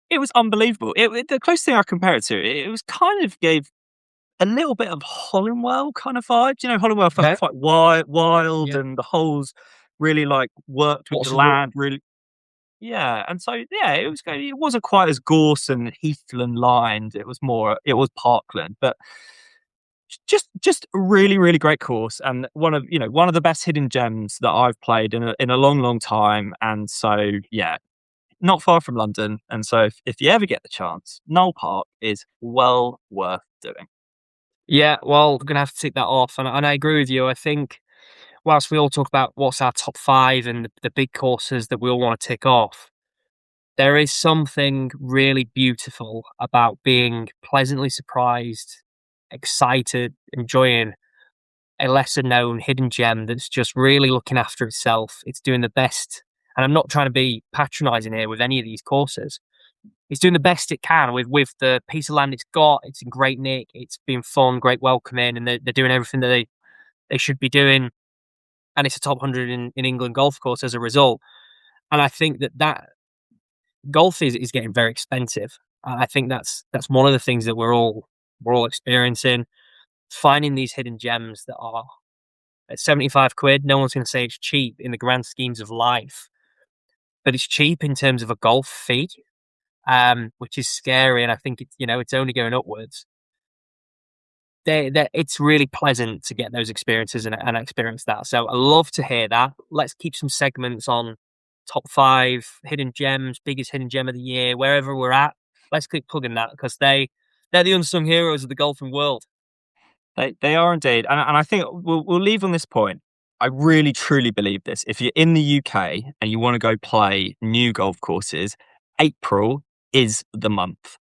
[SPEAKER 2] it was unbelievable. The closest thing I compare it to, it was kind of gave a little bit of Hollingwell kind of vibes. Hollingwell felt quite wild, and the holes really like worked with the land really. Yeah, and so it wasn't quite as gorse and heathland lined. It was parkland, but just a really, really great course, and one of the best hidden gems that I've played in a long, long time. And so not far from London, and so if you ever get the chance, Knole Park is well worth doing.
[SPEAKER 1] Yeah, well, we're going to have to tick that off. And I agree with you. I think whilst we all talk about what's our top 5 and the big courses that we all want to tick off, there is something really beautiful about being pleasantly surprised, excited, enjoying a lesser known hidden gem that's just really looking after itself. It's doing the best and I'm not trying to be patronising here with any of these courses. It's doing the best it can with the piece of land it's got. It's in great nick. It's been fun, great welcoming, and they're doing everything that they should be doing. And it's a top 100 in England golf course as a result. And I think that golf is getting very expensive. I think that's one of the things that we're all experiencing. Finding these hidden gems that are at 75 quid. No one's going to say it's cheap in the grand schemes of life, but it's cheap in terms of a golf fee, which is scary. And I think it's only going upwards. It's really pleasant to get those experiences and experience that. So I love to hear that. Let's keep some segments on top five hidden gems, biggest hidden gem of the year, wherever we're at. Let's keep plugging that because they're the unsung heroes of the golfing world.
[SPEAKER 2] They are indeed, and I think we'll leave on this point. I really truly believe this. If you're in the UK and you want to go play new golf courses, April is the month.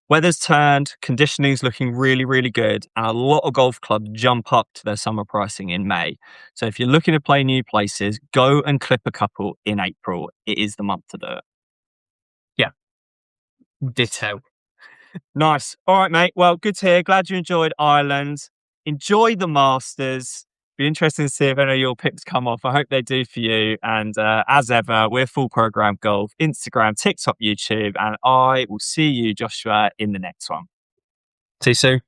[SPEAKER 2] Weather's turned, conditioning's looking really, really good, and a lot of golf clubs jump up to their summer pricing in May. So if you're looking to play new places, go and clip a couple in April. It is the month to do it.
[SPEAKER 1] Yeah, ditto.
[SPEAKER 2] Nice. All right, mate. Well, good to hear. Glad you enjoyed Ireland. Enjoy the Masters. Be interesting to see if any of your picks come off. I hope they do for you. And as ever, we're Full Program Golf, Instagram, TikTok, YouTube, and I will see you, Joshua, in the next one.
[SPEAKER 1] See you soon.